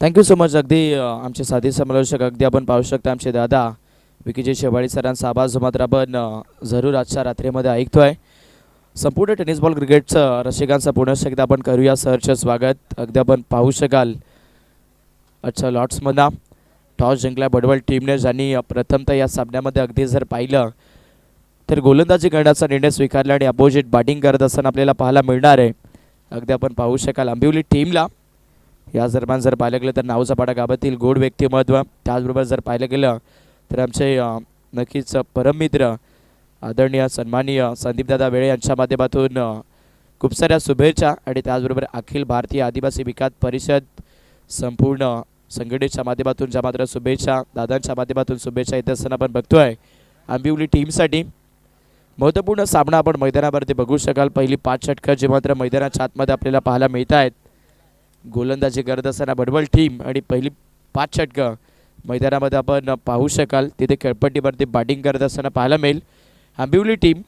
Thank you so much. अगदी आमचे साथी समालोचक अगदी आपण पाहू शकता आमचे दादा विकीजी शेवाळी सरांचा आवाज मात्र आपण जरूर आजच्या रात्रीमध्ये ऐकतोय. संपूर्ण टेनिस बॉल क्रिकेटचं रसिकांचं पुन्हा एकदा आपण करूया सरचं स्वागत. अगदी आपण पाहू शकाल अच्छा लॉर्ड्समधला टॉस जिंकला बडवल टीमने, ज्यांनी प्रथमतः या सामन्यामध्ये अगदी जर पाहिलं तर गोलंदाजी करण्याचा निर्णय स्वीकारला आणि अपोजिट बॅटिंग करत असताना आपल्याला पाहायला मिळणार आहे. अगदी आपण पाहू शकाल आंबिवली टीमला या दरम्यान जर पाहिलं गेलं तर नावचा पाडा गावातील गोड व्यक्तिमत्व, त्याचबरोबर जर पाहिलं गेलं तर आमचे नक्कीच परममित्र आदरणीय सन्माननीय संदीपदादा वेळे यांच्या माध्यमातून खूप साऱ्या शुभेच्छा आणि त्याचबरोबर अखिल भारतीय आदिवासी विकास परिषद संपूर्ण संघटनेच्या माध्यमातून ज्या मात्र शुभेच्छा दादांच्या माध्यमातून शुभेच्छा येत असताना आपण बघतोय आंबिवली टीमसाठी महत्त्वपूर्ण सामना आपण मैदानावरती बघू शकाल. पहिली 5 षटकं जे मात्र मैदानाच्या आतमध्ये आपल्याला पाहायला मिळत आहेत. गोलंदाजी करत असताना बडवल टीम आणि पहिली 5 षटकं मैदानामध्ये आपण पाहू शकाल. तिथे खेळपट्टीवरती बॅटिंग करत असताना पाहायला मिळेल आंबिवली टीम.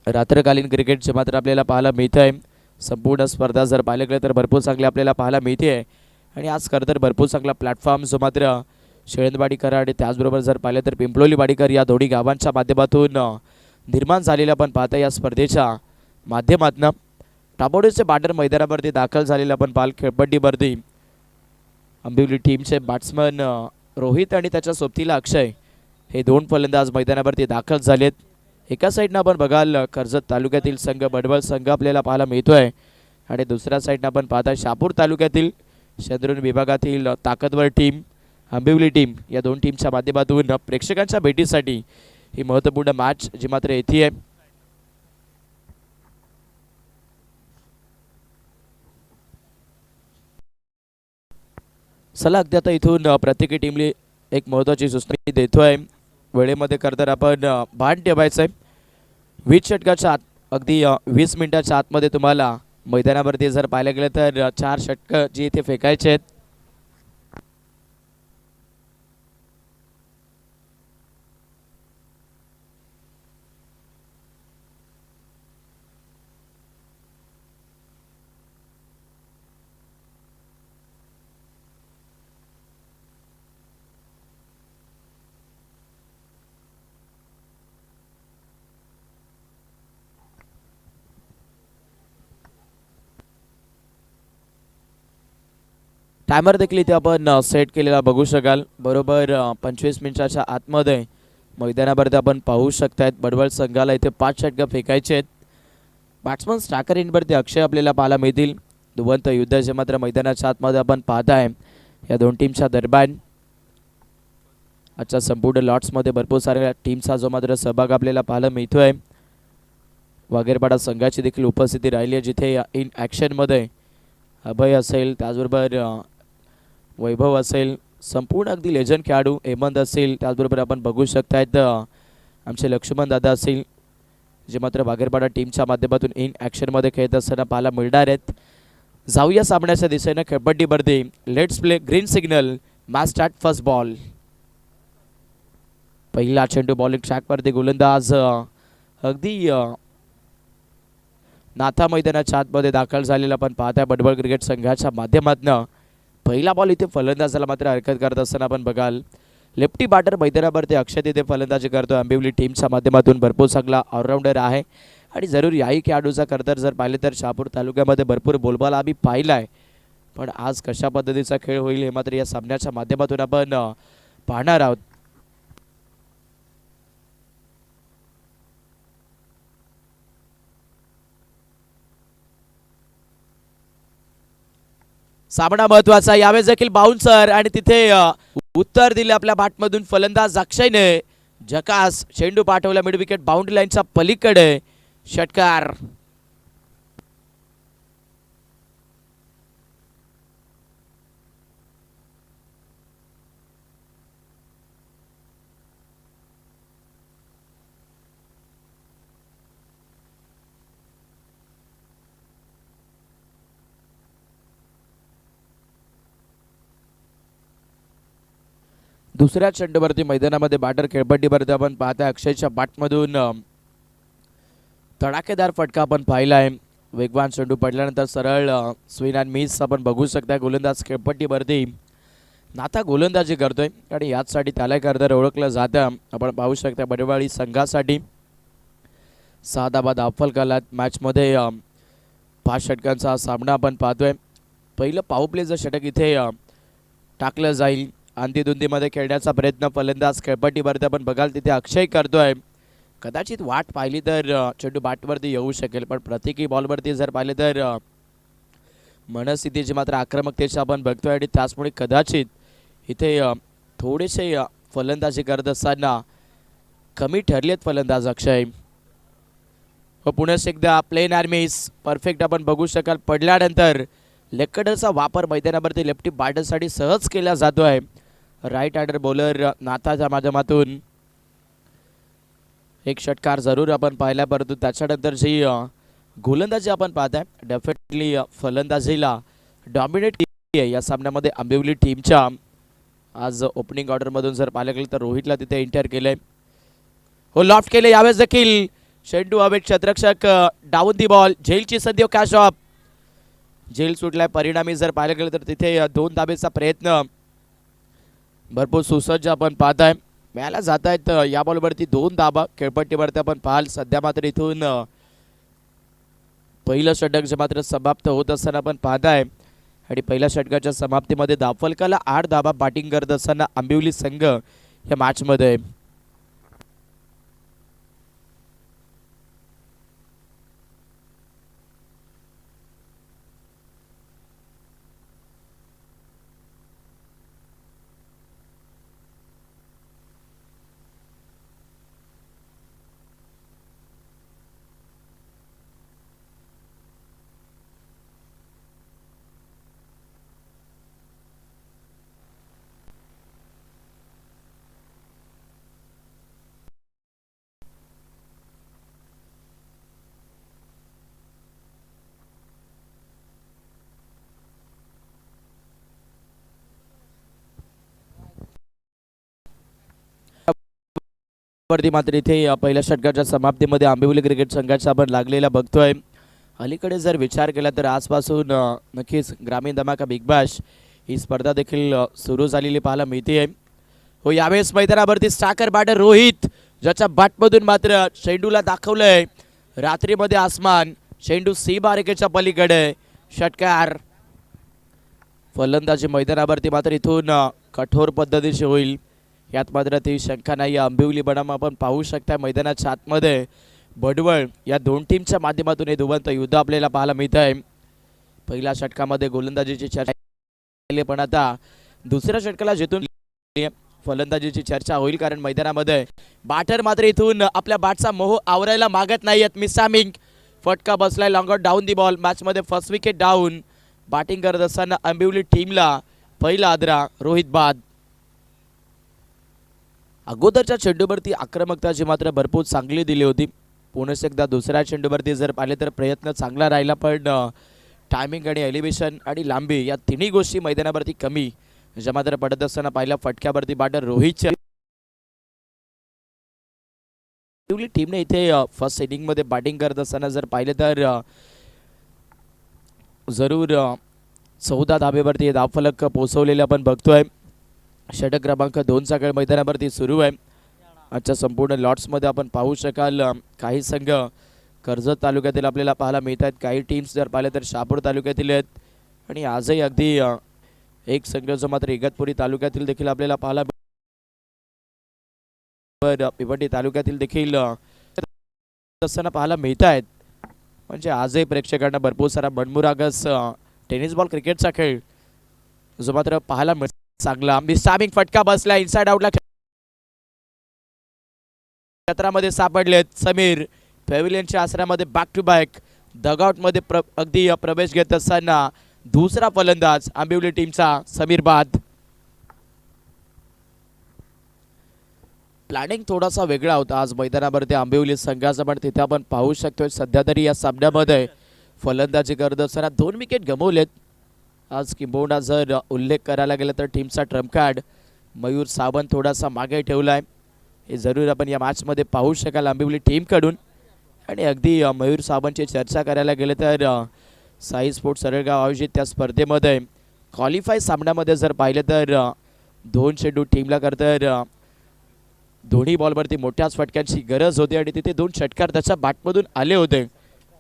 रात्रकालीन क्रिकेटचे मात्र आपल्याला पाहायला मिळतं आहे. संपूर्ण स्पर्धा जर पाहिलं गेलं तर भरपूर चांगली आपल्याला पाहायला मिळते आहे आणि आज खरं तर भरपूर चांगला प्लॅटफॉर्म जो मात्र शेळंदवाडीकर आणि त्याचबरोबर जर पाहिलं तर पिंपलोली वाडीकर या दोन्ही गावांच्या माध्यमातून निर्माण झालेलं आपण पाहता. या स्पर्धेच्या माध्यमातून टाबोडीचे बॅटर मैदानावरती दाखल झालेले आपण पाहाल. खेळपट्टीवरती आंबिवली टीमचे बॅट्समन रोहित आणि त्याच्या सोबतीला अक्षय हे 2 फलंदाज मैदानावरती दाखल झालेत. एका साईडनं आपण बघाल कर्जत तालुक्यातील संघ बडवल संघ आपल्याला पाहायला मिळतोय आणि दुसऱ्या साईडनं आपण पाहता शहापूर तालुक्यातील शंद्रून विभागातील ताकदवर टीम आंबिवली टीम. या 2 टीमच्या माध्यमातून प्रेक्षकांच्या भेटीसाठी ही महत्त्वपूर्ण मॅच जी मात्र येते आहे. चला अगदी आता इथून प्रत्येक टीमली एक महत्त्वाची सूचना देतोय. वेळेमध्ये करतर आपण भान ठेवायचं आहे. 20 षटकाच्या आत अगदी 20 मिनिटाच्या आतमध्ये तुम्हाला मैदानावरती जर पाहिलं गेलं तर 4 षटकं जी इथे फेकायचे आहेत. टायमर देखील इथे आपण सेट केलेला बघू शकाल. बरोबर 25 मिनिटाच्या आतमध्ये मैदानावरती आपण पाहू शकतायत बडवल संघाला इथे 5 षटकं फेकायचे आहेत. बॅट्समन स्ट्रायकर इनवरती अक्षय आपल्याला पाहायला मिळतील. दुवंत युद्ध जे मात्र मैदानाच्या आतमध्ये आपण पाहताय या 2 टीमच्या दरम्यान. आजच्या संपूर्ण लॉट्समध्ये भरपूर साऱ्या टीमचा जो मात्र सहभाग आपल्याला पाहायला मिळतोय. वाघेरपाडा संघाची देखील उपस्थिती राहिली आहे, जिथे इन ॲक्शनमध्ये अभय असेल, त्याचबरोबर वैभव असेल, संपूर्ण अगदी लेजंड खेळाडू हेमंत असेल, त्याचबरोबर आपण बघू शकतायत आमचे लक्ष्मण दादा असेल जे मात्र वाघेरपाडा टीमच्या माध्यमातून इन ॲक्शनमध्ये खेळत असताना पाहायला मिळणार आहेत. जाऊया सामन्याच्या दिशेनं खेळपट्टीवरती. Let's play green signal. Match start. First ball. पहिला चेंडू बॉलिंग ट्रॅकवरती गोलंदाज अगदी नाथा मैदानाच्या आतमध्ये दाखल झालेला आपण पाहताय बडवल क्रिकेट संघाच्या माध्यमातून. पहिला बॉल इथे फलंदाजाला मात्र हरकत करत असताना आपण बघाल लेफ्टी बॅटर मैदानावरती अक्षय तिथे फलंदाजी करतो. आंबिवली टीमच्या माध्यमातून भरपूर चांगला ऑलराऊंडर आहे आणि जरूर याही खेळाडूचा करतर जर पाहिले तर शहापूर तालुक्यामध्ये भरपूर बोलबाला आम्ही पाहिला आहे. पण आज कशा पद्धतीचा खेळ होईल हे मात्र या सामन्याच्या माध्यमातून आपण पाहणार आहोत. सामना महत्वाचा. यावेळेस देखील बाउन्सर आणि तिथे उत्तर दिले आपल्या बॅटमधून फलंदाज अक्षयने. झकास चेंडू पाठवला मिड विकेट बाउंड्री लाईनच्या पलीकडे. षटकार. दुसऱ्या चेंडूवरती मैदानामध्ये बॅटर खेळपट्टीवरती आपण पाहताय अक्षयच्या बॅटमधून धडाकेदार फटका आपण पाहिला आहे. वेगवान चेंडू पडल्यानंतर सरळ स्विंग अँड मिस आपण बघू शकता. गोलंदाज खेळपट्टीवरती नाथा गोलंदाजी करतोय आणि याचसाठी त्याला करतर ओळखलं जातं. आपण पाहू शकता बडवाळी संघासाठी 6 धावा दाफलकाला मॅचमध्ये 5 षटकांचा सामना आपण पाहतोय. पहिलं पॉवर प्लेचं षटक इथे टाकलं जाईल. अंधीधुंदीमध्ये खेळण्याचा प्रयत्न फलंदाज खेळपट्टीवरती आपण बघाल तिथे अक्षय करतोय. कदाचित वाट पाहिली तर चेंडू बॅटवरती येऊ शकेल, पण प्रत्येकी बॉलवरती जर पाहिले तर मनस्थितीची मात्र आक्रमकतेची आपण बघतोय आणि त्याचमुळे कदाचित इथे थोडेसे फलंदाजी करत असताना कमी ठरलेत फलंदाज अक्षय. व पुन्हा एकदा प्लेन आर्मीज परफेक्ट आपण बघू शकाल. पडल्यानंतर लेगकटरचा वापर मैदानावरती लेफ्टी बॅटरसाठी सहज केला जातोय. राईट हँडर बॉलर नाथाच्या माध्यमातून एक षटकार जरूर आपण पाहिला, परंतु त्याच्यानंतर जी गोलंदाजी आपण पाहताय डेफिनेटली फलंदाजीला डॉमिनेट आहे या सामन्यामध्ये आंबिवली टीमच्या. आज ओपनिंग ऑर्डरमधून जर पाहिलं गेलं तर रोहितला तिथे एंटर केलंय. हो लॉफ्ट केले यावेळेस देखील चेंडू हवेत. क्षेत्ररक्षक डाऊन दी बॉल. झेलची संधी कॅश ऑफ. झेल सुटलाय. परिणामी जर पाहिलं गेलं तर तिथे 2 धाबेचा प्रयत्न भरपूर सुसज्ज आपण पाहताय. मिळायला जात आहेत या बॉलवरती 2 धाबा. खेळपट्टीवरती आपण पाहाल सध्या मात्र इथून पहिलं षटक जे मात्र समाप्त होत असताना आपण पाहताय आणि पहिल्या षटकाच्या समाप्तीमध्ये दाफलकाला 8 धाबा बॅटिंग करत असताना आंबिवली संघ या मॅचमध्ये. वरती मात्र इथे पहिल्या षटकाच्या समाप्तीमध्ये आंबिवली क्रिकेट संघाचा आपण लागलेला बघतोय. अलीकडे जर विचार केला तर आजपासून नक्कीच ग्रामीण धमाका बिग बॅश ही स्पर्धा देखील सुरू झालेली पाहायला मिळते. हो यावेळेस मैदानावरती स्टाकर बॅटर रोहित ज्याच्या बॅटमधून मात्र चेंडूला दाखवलंय रात्रीमध्ये आसमान. चेंडू सीमारेषेच्या पलीकडे. षटकार. फलंदाजी मैदानावरती मात्र इथून कठोर पद्धतीची होईल यात मात्र ती शंका नाही. आंबिवली बनाम आपण पाहू शकता मैदानाच्या आतमध्ये बडवळ या 2 टीमच्या माध्यमातून हे दुवंत युद्ध आपल्याला पाहायला मिळत आहे. पहिल्या षटकामध्ये गोलंदाजीची चर्चा पण आता दुसऱ्या षटकाला जिथून फलंदाजीची चर्चा होईल, कारण मैदानामध्ये बॅटर मात्र इथून आपल्या बॅटचा मोह आवरायला मागत नाहीयेत. मिसामिंग फटका बसलाय. Longer down the ball. मॅचमध्ये फर्स्ट विकेट डाऊन. बॅटिंग करत असताना आंबिवली टीमला पहिला आदरा. रोहित बाद. अगोदरच्या चेंडूवरती आक्रमकताची मात्र भरपूर चांगली दिली होती. पुन्हा एकदा दुसऱ्या चेंडूवरती जर पाहिले तर प्रयत्न चांगला राहिला, पण टायमिंग आणि एलिव्हेशन आणि लांबी या तिन्ही गोष्टी मैदानावरती कमी ज्या मात्र पडत असताना पहिल्या फटक्यावरती बॅटर रोहितच्या टीमने इथे फर्स्ट इनिंगमध्ये बॅटिंग करत असताना जर पाहिले तर जरूर 14 धाबेवरती धावफलक पोहोचवलेले आपण बघतोय. षटक क्रमांक 2 चा खेळ मैदानावरती सुरू आहे. आजच्या संपूर्ण लॉट्समध्ये आपण पाहू शकाल काही संघ कर्जत तालुक्यातील आपल्याला पाहायला मिळत आहेत. काही टीम्स जर पाहिले तर शहापूर तालुक्यातील आहेत आणि आजही अगदी एक संघ जो मात्र इगतपुरी तालुक्यातील देखील आपल्याला पाहायला भिवंडी तालुक्यातील देखील असताना पाहायला मिळत आहेत. म्हणजे आजही प्रेक्षकांना भरपूर सारा मनमुरागस टेनिस बॉल क्रिकेटचा खेळ जो मात्र पाहायला मिळतो. चांगला मिसामिंग फटका बसला. इनसाइड आउटला क्षेत्रामध्ये सापडलेत समीर. पॅव्हिलियनच्या आसऱ्यामध्ये बॅक टू बॅक डगआउटमध्ये अगदी प्रवेश घेत असताना दुसरा फलंदाज आंबिवली टीमचा समीर बाद. प्लॅनिंग थोडासा वेगळा होता आज मैदानावरती आंबिवली संघाचा, पण तिथे आपण पाहू शकतोय सध्या तरी या सामन्यामध्ये फलंदाजी करत असताना 2 विकेट गमावलेत. आज किंबहुना जर उल्लेख करायला गेला तर टीमचा ट्रम्प कार्ड मयूर सावंत थोडासा मागे ठेवलाय. हे जरूर आपण या मॅचमध्ये पाहू शकाल आंबिवली टीमकडून. आणि अगदी मयूर सावंतची चर्चा करायला गेले तर साई स्पोर्ट्स सरळगाव आयोजित त्या स्पर्धेमध्ये क्वालिफाय सामन्यामध्ये जर पाहिलं तर 2 चेंडू टीमला तर दोन्ही बॉलवरती मोठ्याच फटक्यांची गरज होती आणि तिथे 2 षटकार त्याच्या बॅटमधून आले होते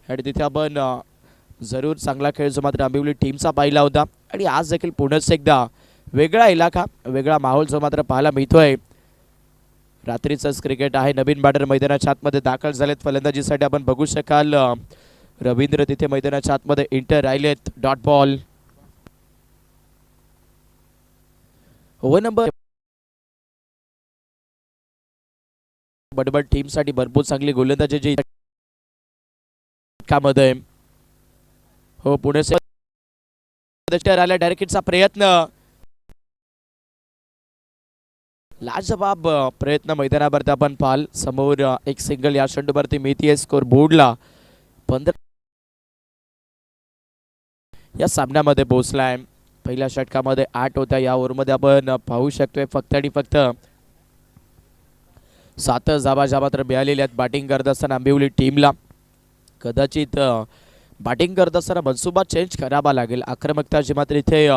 आणि तिथे आपण जरूर चांगला खेळ जो मात्र आंबिवली टीमचा पाहिला होता आणि आज देखील पुन्हा एकदा वेगळा इलाका वेगळा माहोल जो मात्र पाहायला मिळतोय. रात्रीचंच क्रिकेट आहे. नवीन बॅटर मैदानाच्या आतमध्ये दाखल झालेत. फलंदाजीसाठी आपण बघू शकाल रवींद्र तिथे मैदानाच्या आतमध्ये इंटर राहिलेत. डॉट बॉल ओव्हर नंबर बडबड टीमसाठी भरपूर चांगली गोलंदाजी जी मध्ये हो पुणे आल्या डायरेक्टचा प्रयत्न लाजवाब प्रयत्न मैदानावरती आपण पाहाल. समोर एक सिंगल या षटकावरती मिळतीये. स्कोर बोर्डला 15 या सामन्यामध्ये पोहोचलाय. पहिल्या षटकामध्ये 8 होत्या. या ओव्हरमध्ये आपण पाहू शकतोय फक्त आणि फक्त 7 धावा मात्र मिळालेल्या आहेत बॅटिंग करत असताना आंबिवली टीमला. कदाचित बॅटिंग करत असताना मनसुबा चेंज करावा लागेल. आक्रमकता जी मात्र इथे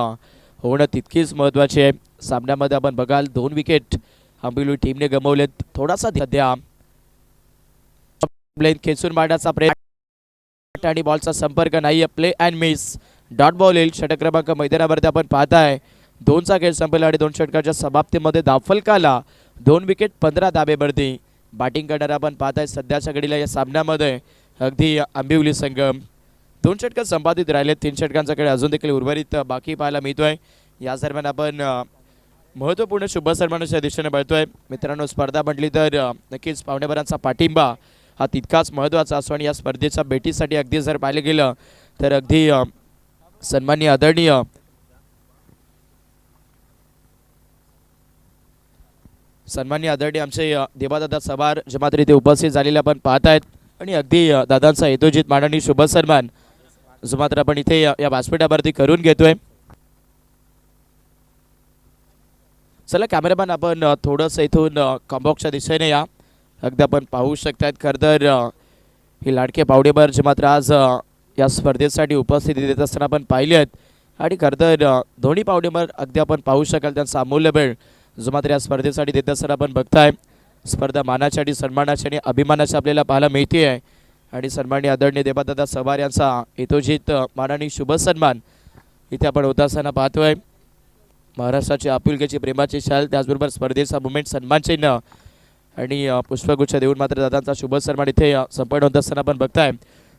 होणं तितकीच महत्त्वाची आहे. सामन्यामध्ये आपण बघाल 2 विकेट आंबिवली टीमने गमावलेत. थोडासा सध्या प्लेन खेचून मारण्याचा प्रयत्न आणि बॉलचा संपर्क नाही. Play and miss. Dot ball येईल. षटक क्रमांक मैदानावरती आपण पाहताय 2चा खेळ संपला आणि 2 षटकाच्या समाप्तीमध्ये धावफलकाला 2 विकेट 15 धाबेवरती बॅटिंग करणारा आपण पाहताय सध्याच्या घडीला या सामन्यामध्ये अगदी आंबिवली संघ. 2 षटक संपादित राहिले. 3 षटकांचा खेळ अजून देखील उर्वरित बाकी पाहायला मिळतोय. याच दरम्यान आपण महत्त्वपूर्ण शुभ सन्मानाच्या दिशेने बळतोय. मित्रांनो स्पर्धा म्हटली तर नक्कीच पाहुणेभरांचा पाठिंबा हा तितकाच महत्त्वाचा असतो आणि या स्पर्धेच्या भेटीसाठी अगदी जर पाहिलं गेलं तर अगदी सन्माननीय आदरणीय आमचे देवादादा सवार जे मात्र इथे उपस्थित झालेले आपण पाहत आहेत आणि अगदी दादांचा यथोचित माननीय शुभ सन्मान जो मात्र आपण इथे या व्यासपीठावरती करून घेतोय. चला कॅमेरामॅन आपण थोडंसं इथून कॉम्बॉक्सच्या दिशेने या. अगदी आपण पाहू शकतात खरं तर हे लाडके पावडेभर जे मात्र आज या स्पर्धेसाठी उपस्थिती देत असताना आपण पाहिले आहेत आणि खरं तर दोन्ही पावडेभर अगदी आपण पाहू शकाल त्यांचा अमूल्य वेळ जो मात्र या स्पर्धेसाठी देत असताना आपण बघताय. स्पर्धा मानाची आणि सन्मानाची आणि अभिमानाची आपल्याला पाहायला मिळते आहे आणि सन्माननीय आदरणीय देवादादा सवार यांचा यथोचित माननीय शुभ सन्मान इथे आपण होत असताना पाहतोय. महाराष्ट्राची आपुलकीची प्रेमाची शाल त्याचबरोबर स्पर्धेचा मुवमेंट सन्मान चिन्ह आणि पुष्पगुच्छ देऊन मात्र दादांचा शुभ सन्मान इथे संपन्न होत असताना आपण बघताय.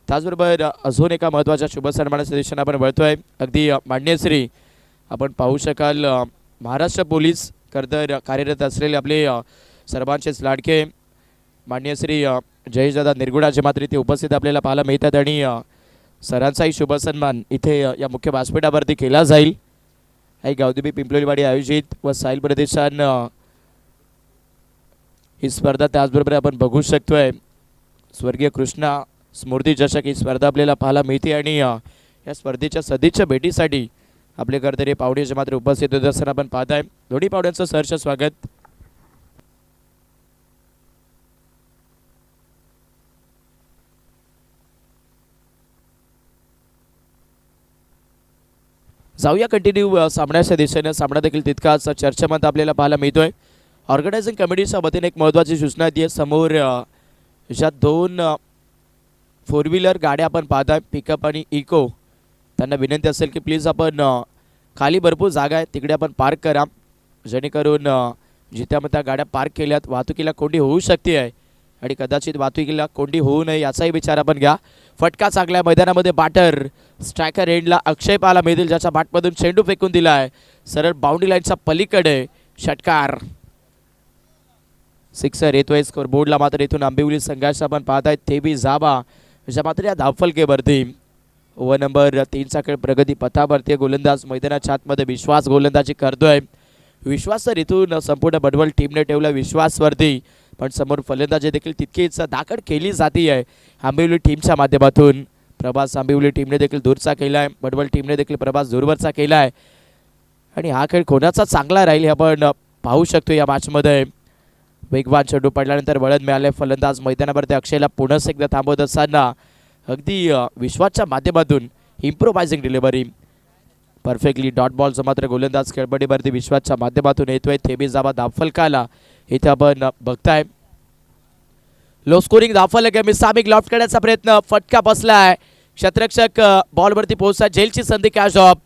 त्याचबरोबर अजून एका महत्त्वाच्या शुभ सन्मानाच्या दिशेने आपण वळतोय. अगदी मान्यश्री आपण पाहू शकाल महाराष्ट्र पोलीस करतर कार्यरत असलेले आपले सर्वांचेच लाडके मान्यश्री जयेशदादा निरगुडा जे मात्र इथे उपस्थित आपल्याला पाहायला मिळतात आणि सरांचाही शुभ सन्मान इथे या मुख्य व्यासपीठावरती केला जाईल. आई गावदेवी पिंपलोलीवाडी आयोजित व साहिल प्रदेशान ही स्पर्धा त्याचबरोबर आपण बघू शकतोय स्वर्गीय कृष्णा स्मृती चषक ही स्पर्धा आपल्याला पाहायला मिळते आणि या स्पर्धेच्या सदिच्छा भेटीसाठी आपले कर्तरी पावडे जे मात्र उपस्थित होत असताना आपण पाहताय. दोन्ही पावड्यांचं सहर्ष स्वागत. जाऊया कंटिन्यू सामन्याच्या दिशेने. सामना देखील तितकाच चर्चेमध्ये आपल्याला पाहायला मिळतोय. ऑर्गनायझिंग कमिटीच्या वतीने एक महत्त्वाची सूचना ती आहे. समोर ज्या 2 4 व्हीलर गाड्या आपण पाहताय पिकअप आणि इको त्यांना विनंती असेल की प्लीज आपण खाली भरपूर जागा आहे तिकडे आपण पार्क करा जेणेकरून जिथे आपण त्या गाड्या पार्क केल्यात वाहतुकीला कोंडी होऊ शकते आहे आणि कदाचित वाहतुकीला कोंडी होऊ नये याचाही विचार आपण घ्या. फटका चांगला मैदानामध्ये बॅटर स्ट्रायकर एंडला अक्षय पाहायला मिळतील ज्याच्या बॅटमधून चेंडू फेकून दिला आहे सरळ बाउंड्री लाईनच्या पलीकडे. षटकार सिक्सर येतोय. स्कोर बोर्डला मात्र इथून आंबिवली संघाचा आपण पाहतायत थेबी जाबा ज्या मात्र या धावफलकेवरती. ओव्हर नंबर 3चा खेळ प्रगती पथावरती. गोलंदाज मैदानाच्या आतमध्ये विश्वास गोलंदाजी करतोय. विश्वास तर इथून संपूर्ण बडवल टीमने ठेवला विश्वासवरती पण समोर फलंदाजी देखील तितकीच दाखल केली जाती आहे आंबिवली टीमच्या माध्यमातून. प्रभास आंबिवली टीमने देखील दूरचा केला आहे. बडवल टीमने देखील प्रभास दूरवरचा केला आहे आणि हा खेळ कोणाचा चांगला राहील हे आपण पाहू शकतो. या मॅचमध्ये वेगवान चेंडू पडल्यानंतर वळण मिळाले. फलंदाज मैदानावरती अक्षयला पुन्हा एकदा थांबवत असताना अगदी विश्वासच्या माध्यमातून इम्प्रोवायझिंग डिलिव्हरी परफेक्टली डॉट बॉलचा मात्र गोलंदाज खेळपट्टीवरती विश्वासच्या माध्यमातून येतोय. थेबी जाबा धावफलकाला इथे आपण बघताय. लो स्कोरिंग धावफलक आहे. मिसामिक लॉफ्ट करण्याचा प्रयत्न, फटका बसलाय. क्षेत्ररक्षक बॉलवरती पोहोचला. झेलची संधी कॅच ऑफ.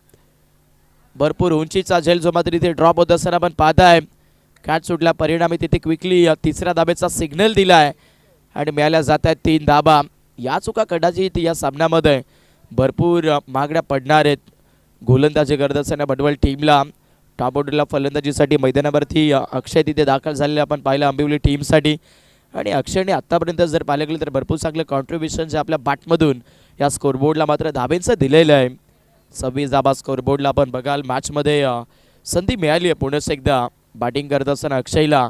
भरपूर उंचीचा झेल जो मात्र इथे ड्रॉप होत असताना आपण पाहताय. कॅच सुटला परिणामी तिथे क्विकली तिसऱ्या धाबेचा सिग्नल दिलाय आणि मिळाल्या जात आहेत 3 धाबा. या चुका कदाचित या सामन्यामध्ये भरपूर मागण्या पडणार आहेत. गोलंदाजी करत असताना बडवल टीमला टॉप ऑर्डरला फलंदाजीसाठी मैदानावरती अक्षय तिथे दाखल झालेले आपण पाहिलं आंबिवली टीमसाठी. आणि अक्षयने आत्तापर्यंत जर पाहिलं गेलं तर भरपूर चांगलं कॉन्ट्रीब्युशन जे आपल्या बॅटमधून या स्कोरबोर्डला मात्र धाब्यांचं दिलेलं आहे. 26 धाबा स्कोरबोर्डला आपण बघाल. मॅचमध्ये संधी मिळाली आहे पुन्हा एकदा बॅटिंग करत असताना अक्षयला.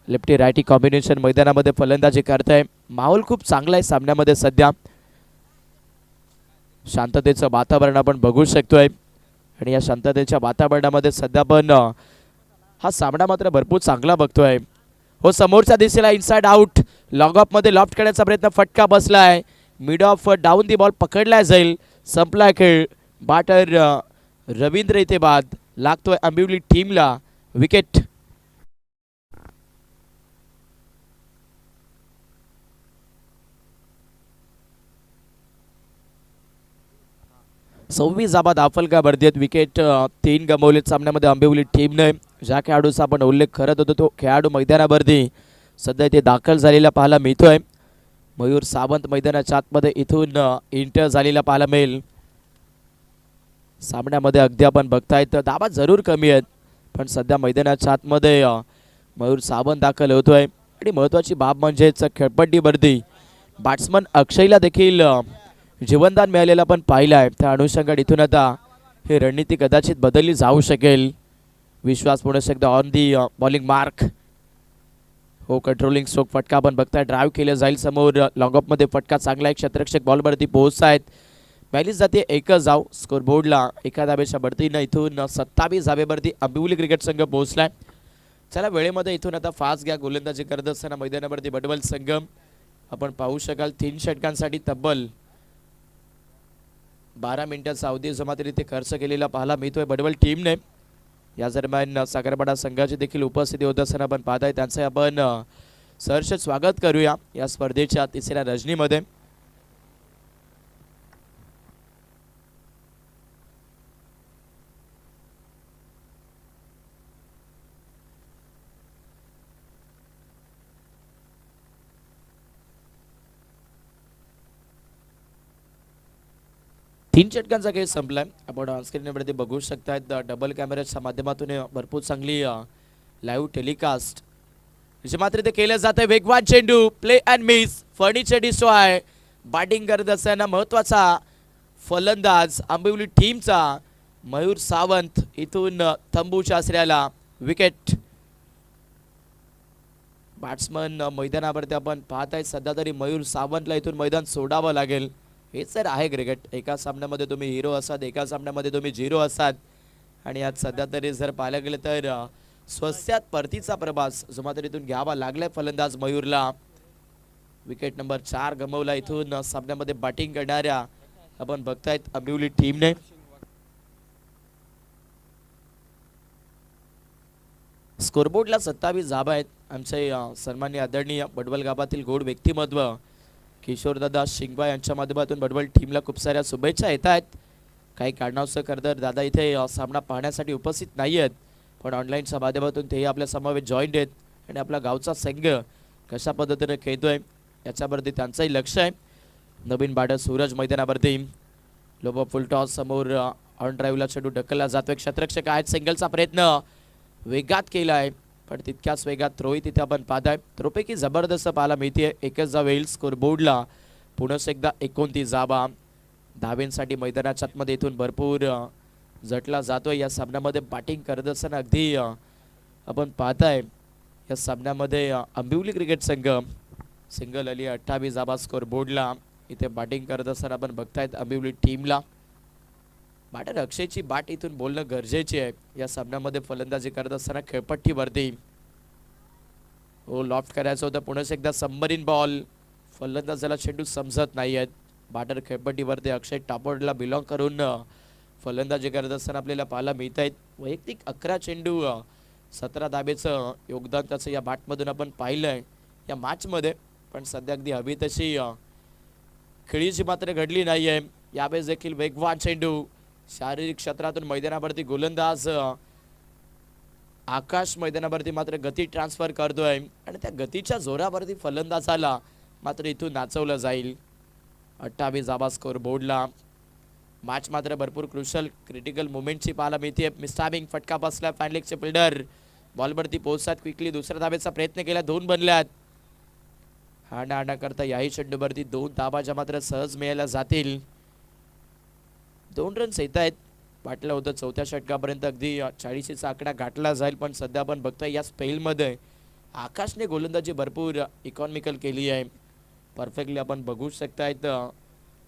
लेफ्टी रायटी कॉम्बिनेशन मैदानामध्ये फलंदाजी करताय. माहोल खूप चांगला आहे सामन्यामध्ये सध्या. शांततेचं वातावरण आपण बघू शकतोय आणि या शांततेच्या वातावरणामध्ये सध्या पण हा सामना मात्र भरपूर चांगला बघतोय. हो समोरच्या दिशेला इनसाइड आउट. लॉग ऑफ मध्ये लॉफ्ट करण्याचा प्रयत्न, फटका बसलाय. Mid of down the ball पकडला जाईल. संपला खेळ. बॅटर रवींद्र इथे बाद. लागतोय आंबिवली टीमला विकेट. सव्वीस धाबा धावफलकावरती आहेत. विकेट 3 गमावलेत सामन्यामध्ये आंबिवली टीमने. ज्या खेळाडूचा आपण उल्लेख करत होतो तो खेळाडू मैदानावरती सध्या इथे दाखल झालेला पाहायला मिळतोय. मयूर सावंत मैदानाच्या आतमध्ये इथून एंटर झालेला पाहायला मिळेल. सामन्यामध्ये अगदी आपण बघतायत धाबा जरूर कमी आहेत पण सध्या मैदानाच्या आतमध्ये मयूर सावंत दाखल होतोय. आणि महत्त्वाची बाब म्हणजेच खेळपट्टीवरती बॅट्समन अक्षयला देखील जीवनदान मिळालेला पण पाहिलं आहे. त्या अनुषंगाने इथून आता ही रणनीती कदाचित बदलली जाऊ शकेल. विश्वास पुन्हा एकदा ऑन दी बॉलिंग मार्क. हो कंट्रोलिंग स्ट्रोक फटका आपण बघताय. ड्राईव्ह केलं जाईल समोर. लॉंग ऑफमध्ये फटका चांगला आहे. क्षेत्ररक्षक बॉलवरती पोहोचत आहेत. पहिलीच जाते एकच धाव स्कोरबोर्डला. एका धावेच्या बढतीनं इथून 27 धावेवरती आंबिवली क्रिकेट संघ पोहोचलाय. चला वेळेमध्ये इथून आता फास्ट घ्या. गोलंदाजी करत असताना मैदानावरती बडवल संघ आपण पाहू शकाल 3 षटकांसाठी तब्बल 12 मिनिटाचा अवधी जमा तरी ते खर्च केलेला पाहायला मिळतोय बडवल टीमने. या दरम्यान सागरपाडा संघाची देखील उपस्थिती होत असताना आपण पाहताय. त्यांचं आपण सहर्ष स्वागत करूया या स्पर्धेच्या तिसऱ्या रजनीमध्ये. तीन षटकांचा खेळ संपलाय. आपण ऑनस्क्रीनवरती बघू शकतायत डबल कॅमेऱ्याच्या माध्यमातून भरपूर चांगली लाईव्ह टेलिकास्ट जे मात्र ते केलं जातं. वेगवान चेंडू, play and miss, furniture destroy. Batting करत असताना महत्त्वाचा फलंदाज आंबिवली टीमचा मयूर सावंत इथून तंबूच्या आसऱ्याला विकेट. बॅट्समन मैदानावरती आपण पाहताय सध्या तरी मयूर सावंतला इथून मैदान सोडावं लागेल. हेच तर आहे क्रिकेट. एका सामन्यामध्ये तुम्ही हिरो असाल, एका सामन्यामध्ये तुम्ही झिरो असाल. आणि आज सध्या तरी जर पाहायला गेलं तर स्वस्त्यात परतीचा प्रवास जो मात्र इथून घ्यावा लागलाय फलंदाज मयूरला. विकेट नंबर 4 गमावला इथून सामन्यामध्ये बॅटिंग करणाऱ्या आपण बघतायत आंबिवली टीमने. स्कोरबोर्डला 27 धाबा आहेत. आमचे सन्माननीय आदरणीय बडवल गावातील गोड व्यक्तिमत्व किशोरदादा शिंगबा यांच्या माध्यमातून बडवल टीमला खूप साऱ्या शुभेच्छा येत आहेत. काही कारणास्तव खरं दादा इथे सामना पाहण्यासाठी उपस्थित नाही आहेत पण ऑनलाईनच्या माध्यमातून तेही आपल्या समावेश जॉईंट आहेत आणि आपला गावचा संघ कशा पद्धतीने खेळतोय याच्यावरती त्यांचंही लक्ष आहे. नवीन बॅटर सूरज मैदानावरती. लोबो फुल टॉस समोर ऑन ड्राईव्हला चेंडू ढकलला जातोय. क्षेत्ररक्षक आहेत. सिंगलचा प्रयत्न वेगात केला आहे पण तितक्याच वेगात थ्रोही तिथे आपण पाहताय. थ्रोपैकी जबरदस्त पाहायला मिळते. एकच धाव येईल स्कोरबोर्डला. पुन्हा एकदा 29 धाबा. धावेंसाठी मैदानाच्या आतमध्ये इथून भरपूर झटला जातोय. या सामन्यामध्ये बॅटिंग करत असताना अगदी आपण पाहताय या सामन्यामध्ये आंबिवली क्रिकेट संघ सिंगल आली 28 धाबा स्कोरबोर्डला. इथे बॅटिंग करत असताना आपण बघतायत आंबिवली टीमला. बॅटर अक्षयची बॅट इथून बोलणं गरजेचे आहे. या सामन्यामध्ये फलंदाजी करत असताना खेळपट्टीवरती हो लॉफ्ट करायचं होतं. पुन्हा एकदा सबमरीन बॉल. फलंदाजाला चेंडू समजत नाही आहेत. बॅटर खेळपट्टीवरती. अक्षय टापोडला बिलॉंग करून फलंदाजी करत असताना आपल्याला पाहायला मिळत आहेत. वैयक्तिक 11 चेंडू 17 धाबेचं योगदान त्याचं या बॅटमधून आपण पाहिलंय या मॅचमध्ये. पण सध्या अगदी हवी तशी खेळीची मात्र घडली नाही आहे. यावेळेस देखील वेगवान चेंडू शारीरिक क्षेत्रातून मैदानावरती गोलंदाज आकाश मैदानावरती मात्र गती ट्रान्सफर करतोय आणि त्या गतीच्या जोरावरती फलंदाजाला मात्र इथून नाचवलं जाईल. 28 धाबा स्कोर बोर्डला. मॅच मात्र भरपूर क्रुशल क्रिटिकल मोमेंटची पाहायला मिळते. मिस्टाबिंग फटका बसला. फॅनलेगचे फिल्डर बॉलवरती पोहोचतात. क्विकली दुसऱ्या धाबेचा प्रयत्न केला. 2 बनल्यात. हाणा करता याही चेंडूवरती 2 धाबाच्या मात्र सहज मिळायला जातील. 2 रन्स येत आहेत. वाटलं होतं चौथ्या षटकापर्यंत अगदी 40चा आकडा गाठला जाईल. पण सध्या आपण बघतोय या स्पेलमध्ये आकाशने गोलंदाजी भरपूर इकॉनॉमिकल केली आहे. परफेक्टली आपण बघू शकतायत.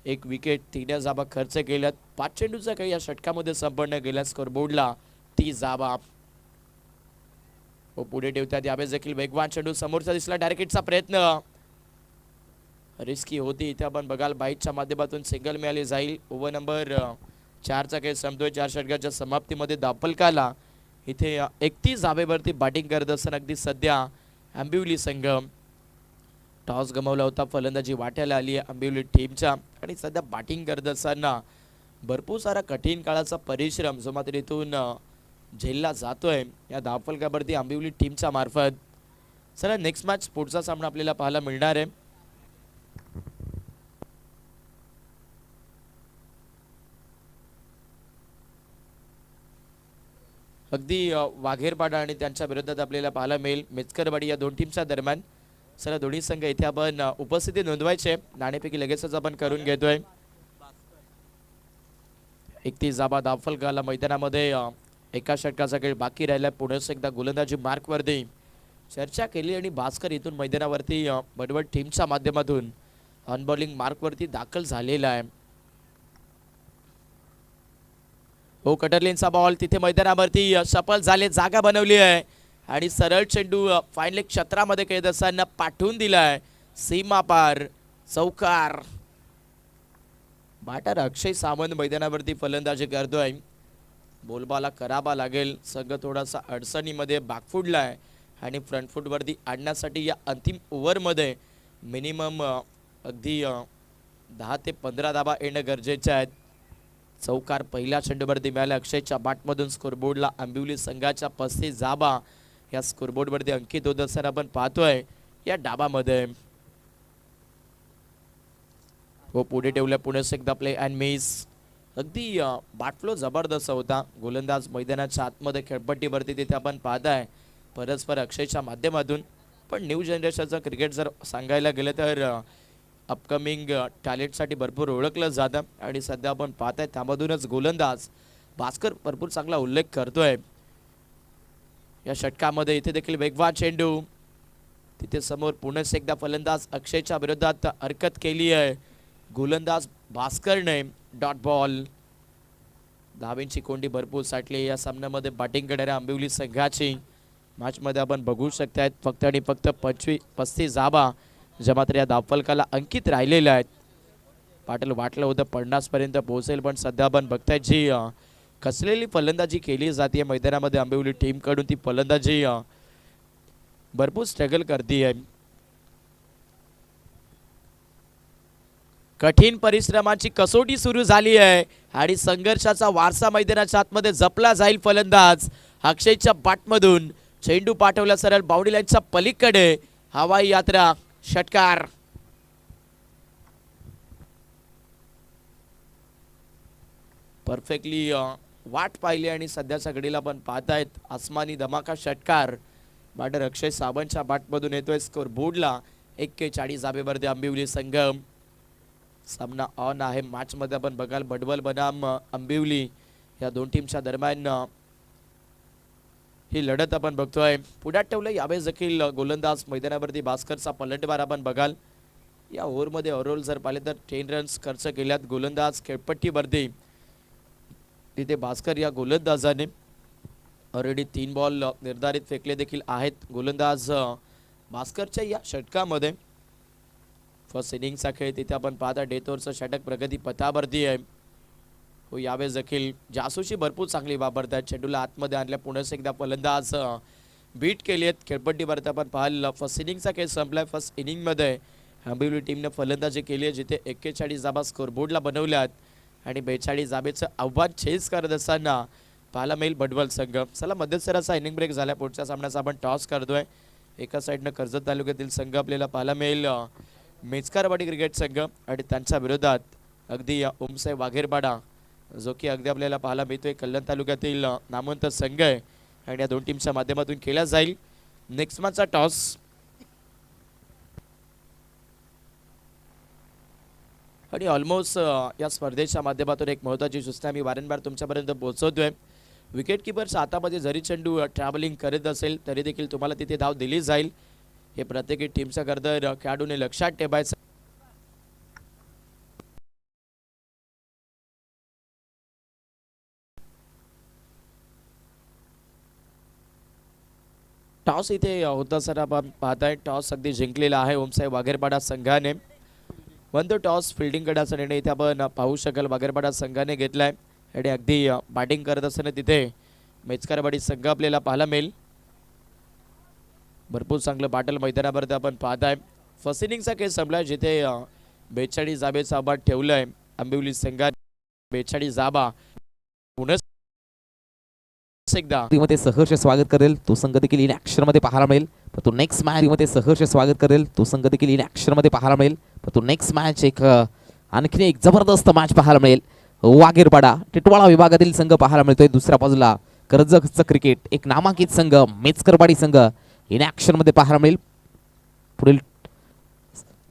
1 विकेट 3 धाबा खर्च केल्यात. 5 चेंडूचा काही या षटकामध्ये संपन्न केला. स्कोर बोर्डला 30 धाबा. पुढे ठेवतात. यावेळेस देखील वेगवान चेंडू समोरचा दिसला. डायरेक्ट हिटचा प्रयत्न रिस्की होती. इथे आपण बघाल बाईटच्या माध्यमातून सिंगल मिळाली जाईल. ओव्हर नंबर 4चा खेळ संपतोय. 4 षटकाच्या समाप्तीमध्ये दापलकाला इथे 31 धाबेवरती बॅटिंग करत असताना अगदी सध्या आंबिवली संघ टॉस गमावला होता. फलंदाजी वाट्याला आली आहे आंबिवली टीमच्या आणि सध्या बॅटिंग करत असताना भरपूर सारा कठीण काळाचा परिश्रम जो मात्र इथून झेलला जातोय या धावफलकावरती आंबिवली टीमच्या मार्फत. चला नेक्स्ट मॅच पुढचा सामना आपल्याला पाहायला मिळणार आहे. अगदी वाघेरपाडा आणि त्यांच्या विरोधात आपल्याला पाहायला मिळेल मेचकरवाडी या 2 टीमच्या दरम्यान. चला दोन्ही संघ इथे आपण उपस्थिती नोंदवायचे. नाणेपैकी लगेचच आपण करून घेतोय. 31 धाबा धावफलकाला मैदानामध्ये एका षटकाचा खेळ बाकी राहिला. पुन्हा एकदा गोलंदाजी मार्कवरती चर्चा केली आणि भास्कर इथून मैदानावरती बडवड टीमच्या माध्यमातून ऑन बॉलिंग मार्कवरती दाखल झालेला आहे. हो कटरलिनचा बॉल तिथे मैदानावरती सफल झाले. जागा बनवली आहे आणि सरळ चेंडू फायनल क्षेत्रामध्ये खेळत असताना पाठवून दिलाय सीमा पार. चौकार. बॅटर अक्षय सावंत मैदानावरती फलंदाजी करतोय. बोलबाला करावा लागेल. संघ थोडासा अडचणीमध्ये बॅकफुटलाय आणि फ्रंट फूटवरती आणण्यासाठी या अंतिम ओव्हरमध्ये मिनिमम अगदी 10 ते 15 धाबा येणं गरजेचे आहेत. चौकार पहिल्या चेंडूवरती मिळाला. अक्षयच्या बॅटमधून स्कोरबोर्डला आंबिवली संघाच्या 35 धाबा या स्कोरबोर्डवरती अंकित होत असताना आपण पाहतोय या डाबामध्ये. हो पुढे ठेवलं. पुणे एकदा प्ले अँड मिस. अगदी बॅटफ्लो जबरदस्त होता. गोलंदाज मैदानाच्या आतमध्ये खेळपट्टीवरती तिथे आपण पाहताय परस्पर अक्षयच्या माध्यमातून. पण न्यू जनरेशनचं क्रिकेट जर सांगायला गेलं तर अपकमिंग टॅलेंटसाठी भरपूर ओळखलं जातं आणि सध्या आपण पाहताय त्यामधूनच गोलंदाज भास्कर भरपूर चांगला उल्लेख करतोय या षटकामध्ये. इथे देखील वेगवान चेंडू. तिथे समोर पुन्हा एकदा फलंदाज अक्षयच्या विरोधात हरकत केली आहे. गोलंदाज भास्करने डॉट बॉल. धावेंची कोंडी भरपूर साठली या सामन्यामध्ये बॅटिंग करणाऱ्या आंबिवली संघाची. मॅचमध्ये आपण बघू शकतायत फक्त आणि फक्त 35 धाबा ज्या मात्र या धावफलकाला अंकित राहिलेल्या आहेत. पाटील वाटलं होतं 50 पर्यंत पोहोचेल पण सध्या आपण बघताय जी कसलेली फलंदाजी केली जाते मैदानामध्ये आंबिवली टीम कडून ती फलंदाजी भरपूर स्ट्रगल करते आहे. कठीण परिश्रमाची कसोटी सुरू झाली आहे आणि संघर्षाचा वारसा मैदानाच्या आतमध्ये जपला जाईल. फलंदाज अक्षयच्या बॅटमधून चेंडू पाठवला सरळ बाउंड्री लाईनच्या पलीकडे. हवाई यात्रा षटकार. परफेक्टली वाट पाहिली आणि सध्याच्या घडीला आपण पाहतायत आसमानी धमाका षटकार. बॅटर अक्षय सावंतच्या बॅटमधून येतोय. स्कोर बोर्डला 41 धाबेवरती आंबिवली संघ. सामना ऑन आहे. मॅच मध्ये आपण बघाल बडवल बनाम आंबिवली या 2 टीमच्या दरम्यान ही लढत आपण बघतोय. पुढ्यात ठेवलं यावेळेस देखील गोलंदाज मैदानावरती भास्करचा पलटवार आपण बघाल. या ओव्हरमध्ये ओव्हरऑल जर पाहिले तर 10 रन्स खर्च केल्यात. गोलंदाज खेळपट्टीवरती तिथे भास्कर या गोलंदाजाने ऑलरेडी 3 बॉल निर्धारित फेकले देखील आहेत. गोलंदाज भास्करच्या या षटकामध्ये फर्स्ट इनिंगचा खेळ तिथे आपण पाहता डेथ ओव्हरचं षटक प्रगती पथावरती आहे. हो यावेळेस देखील जासूची भरपूर चांगली वापरतात. चेंडूला आतमध्ये आणल्या पुन्हा एकदा फलंदाज बीट केली आहेत खेळपट्टीवरती. आपण पाहिलं फर्स्ट इनिंगचा खेळ संपलाय. फर्स्ट इनिंगमध्ये आंबिवली टीमने फलंदाजी केली आहे जिथे 41 धाबा स्कोरबोर्डला बनवल्यात आणि 42 धाबेचं आव्हान चेस करत असताना पाहायला मिळेल भडवल संघ. चला मध्यंतराचा इनिंग ब्रेक झाला. पुढच्या सामन्याचा आपण टॉस करतोय. एका साईडनं कर्जत तालुक्यातील संघ आपल्याला पाहायला मिळेल मेचकारवाडी क्रिकेट संघ आणि त्यांच्या विरोधात अगदी ओमसाहेब वाघेरपाडा जो की अगदी आपल्याला पाहायला मिळतोय कल्याण तालुक्यातील नामवंत संघ आहे आणि या दोन टीमच्या माध्यमातून केला जाईल नेक्स्ट मॅचचा टॉस. आणि ऑलमोस्ट या स्पर्धेच्या माध्यमातून एक महत्त्वाची सूचना मी वारंवार तुमच्यापर्यंत पोहोचवतोय. विकेट किपरच्या हातामध्ये जरी चेंडू ट्रॅव्हलिंग करत असेल तरी देखील तुम्हाला तिथे धाव दिली जाईल. हे प्रत्येक टीमच्या कर्तव्य खेळाडूने लक्षात ठेवायचं. टॉस इथे होता सर आपण पाहताय टॉस अगदी जिंकलेला आहे ओमसाहेब वाघेरपाडा संघाने. पण तो टॉस फिल्डिंग करण्याचा निर्णय इथे आपण पाहू शकाल वाघेरपाडा संघाने घेतलाय आणि अगदी बॅटिंग करत असताना तिथे मेचकारवाडी संघ आपल्याला पाहायला मिळेल. भरपूर चांगलं बाटल मैदानावरती आपण पाहताय. फर्स्ट इनिंगचा खेळ संपलाय जिथे 42 जाबेचा आव्हान ठेवलंय आंबिवली संघाने. 42 जाबा पुन्हा एकदा मध्ये सहर्ष स्वागत करेल तो संघ देखील इन ऍक्शन मध्ये पाहायला मिळेल. पण तो नेक्स्ट मॅच मध्ये सहर्ष स्वागत करेल तो संघ देखील इन ऍक्शन मध्ये पाहायला मिळेल. पण तो नेक्स्ट मॅच एक आणखी एक जबरदस्त मॅच पाहायला मिळेल. वाघेरपाडा टिटवाळा विभागातील संघ पाहायला मिळतोय. दुसऱ्या बाजूला कर्जतचं क्रिकेट एक नामांकित संघ मेचकरवाडी संघ इन ऍक्शन मध्ये पाहायला मिळेल. पुढील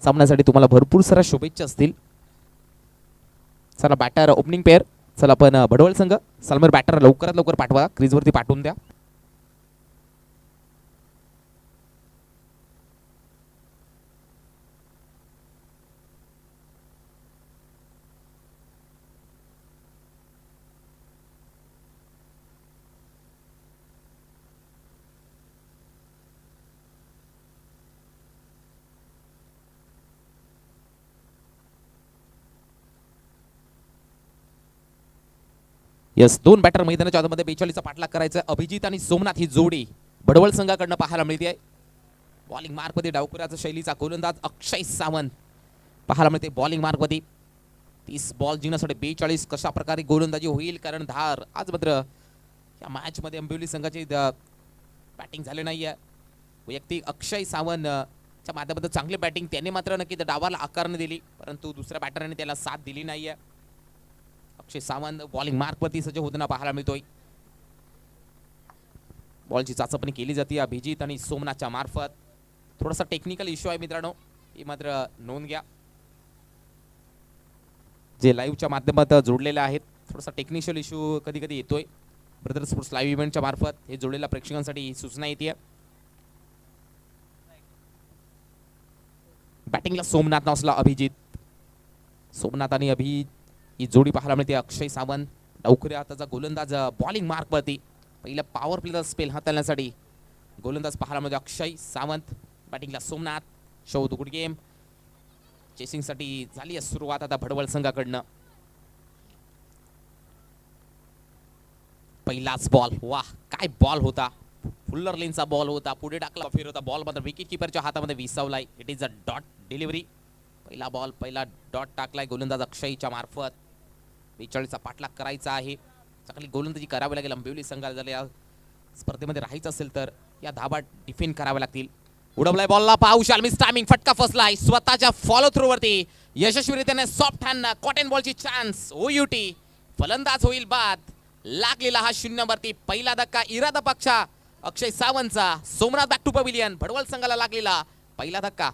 सामन्यासाठी तुम्हाला भरपूर साऱ्या शुभेच्छा असतील. चला बॅटर ओपनिंग पेअर. चला आपण भडवल संघ सलमर बॅटर लवकरात लवकर पाठवा क्रीजवरती पाठवून द्या. यस दोन बॅटर मैदानाच्या आतमध्ये 42चा पाठलाग करायचा. अभिजित आणि सोमनाथ ही जोडी भडवल संघाकडनं पाहायला मिळते. बॉलिंग मार्कमध्ये डावखुऱ्याचा शैलीचा गोलंदाज अक्षय सावंत पाहायला मिळते. बॉलिंग मार्कमध्ये 30 बॉल जिंकण्यासाठी 42 कशा प्रकारे गोलंदाजी होईल कारण धार आज मात्र या मॅच मध्ये आंबिवली संघाची बॅटिंग झाली नाहीये. वैयक्तिक अक्षय सावंत च्या माध्यमातून चांगली बॅटिंग त्याने मात्र नक्की डावाला आकारणी दिली परंतु दुसऱ्या बॅटरने त्याला साथ दिली नाहीये. अक्षय सावंत बॉलिंग मार्कवरती सज्ज होताना पाहायला मिळतोय. बॉलची चाचपणी केली जाते अभिजित आणि सोमनाथच्या मार्फत. थोडासा टेक्निकल इश्यू आहे मित्रांनो ही मात्र नोंद घ्या. जे लाईव्हच्या माध्यमातून जोडलेले आहेत थोडासा टेक्निकल इश्यू कधी कधी येतोय. ब्रदर स्पोर्ट्स लाईव्ह इव्हेंटच्या मार्फत हे जोडलेल्या प्रेक्षकांसाठी सूचना येते. बॅटिंगला सोमनाथ नसला अभिजित. सोमनाथ आणि अभिजित ही जोडी पाहायला मिळते. अक्षय सावंत डावखुऱ्या हाताचा गोलंदाज बॉलिंग मार्कवरती पहिला पॉवर प्लेचा स्पेल हाताळण्यासाठी गोलंदाज पाहायला मिळतो अक्षय सावंत. बॅटिंगला सोमनाथ. शोध गुड गेम चेसिंगसाठी झाली आहे सुरुवात आता भडवल संघाकडनं. पहिलाच बॉल वाह काय बॉल होता. फुल्लर लेनचा बॉल होता. पुढे टाकला फिर होता बॉल मात्र विकेट किपरच्या हातामध्ये विसावलाय. It is a dot delivery. पहिला बॉल पहिला डॉट टाकलाय गोलंदाज अक्षयच्या मार्फत. 42चा पाठलाग करायचा आहे. चांगली गोलंदाजी करावी लागेल आंबिवली संघाला जर या स्पर्धेमध्ये राहायचं असेल तर या धाबा डिफेंड कराव्या लागतील. उडवलाय बॉलला पाहुशाल मिस टायमिंग फटका फसलाय स्वतःच्या फॉलो थ्रू वरती यशस्वीरित्याने सॉफ्ट हँड कॉटन बॉलची चान्स ओयूटी फलंदाज होईल बाद. लागलेला हा 0 वरती पहिला धक्का इरादा पक्षा अक्षय सावंतचा. Somnath back to pavilion. Bhadwal संघाला लागलेला पहिला धक्का.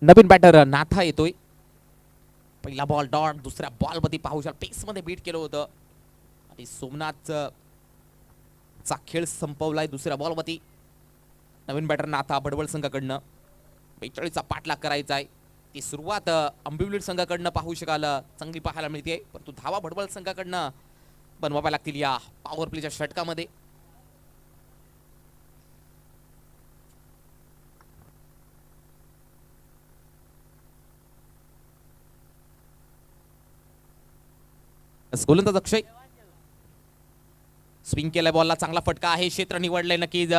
नवीन बॅटर नाथा येतोय. पहिला बॉल डॉट, दुसऱ्या बॉल मध्ये पाहू शकाल पेस मध्ये बीट केलं होतं आणि सोमनाथ चा खेळ संपवलाय दुसऱ्या बॉल मध्ये. नवीन बॅटर नाथा भडवळ संघाकडनं 42 चा पाठलाग करायचा आहे. ती सुरुवात अंबिवली संघाकडनं पाहू शकाल चांगली पाहायला मिळते, परंतु धावा भडवळ संघाकडनं बनवाव्या लागतील या पॉवर प्लेच्या षटकामध्ये. गोलंदाज अक्षय स्विंग केलाय बॉलला, चांगला फटका आहे, क्षेत्र निवडलंय नक्कीच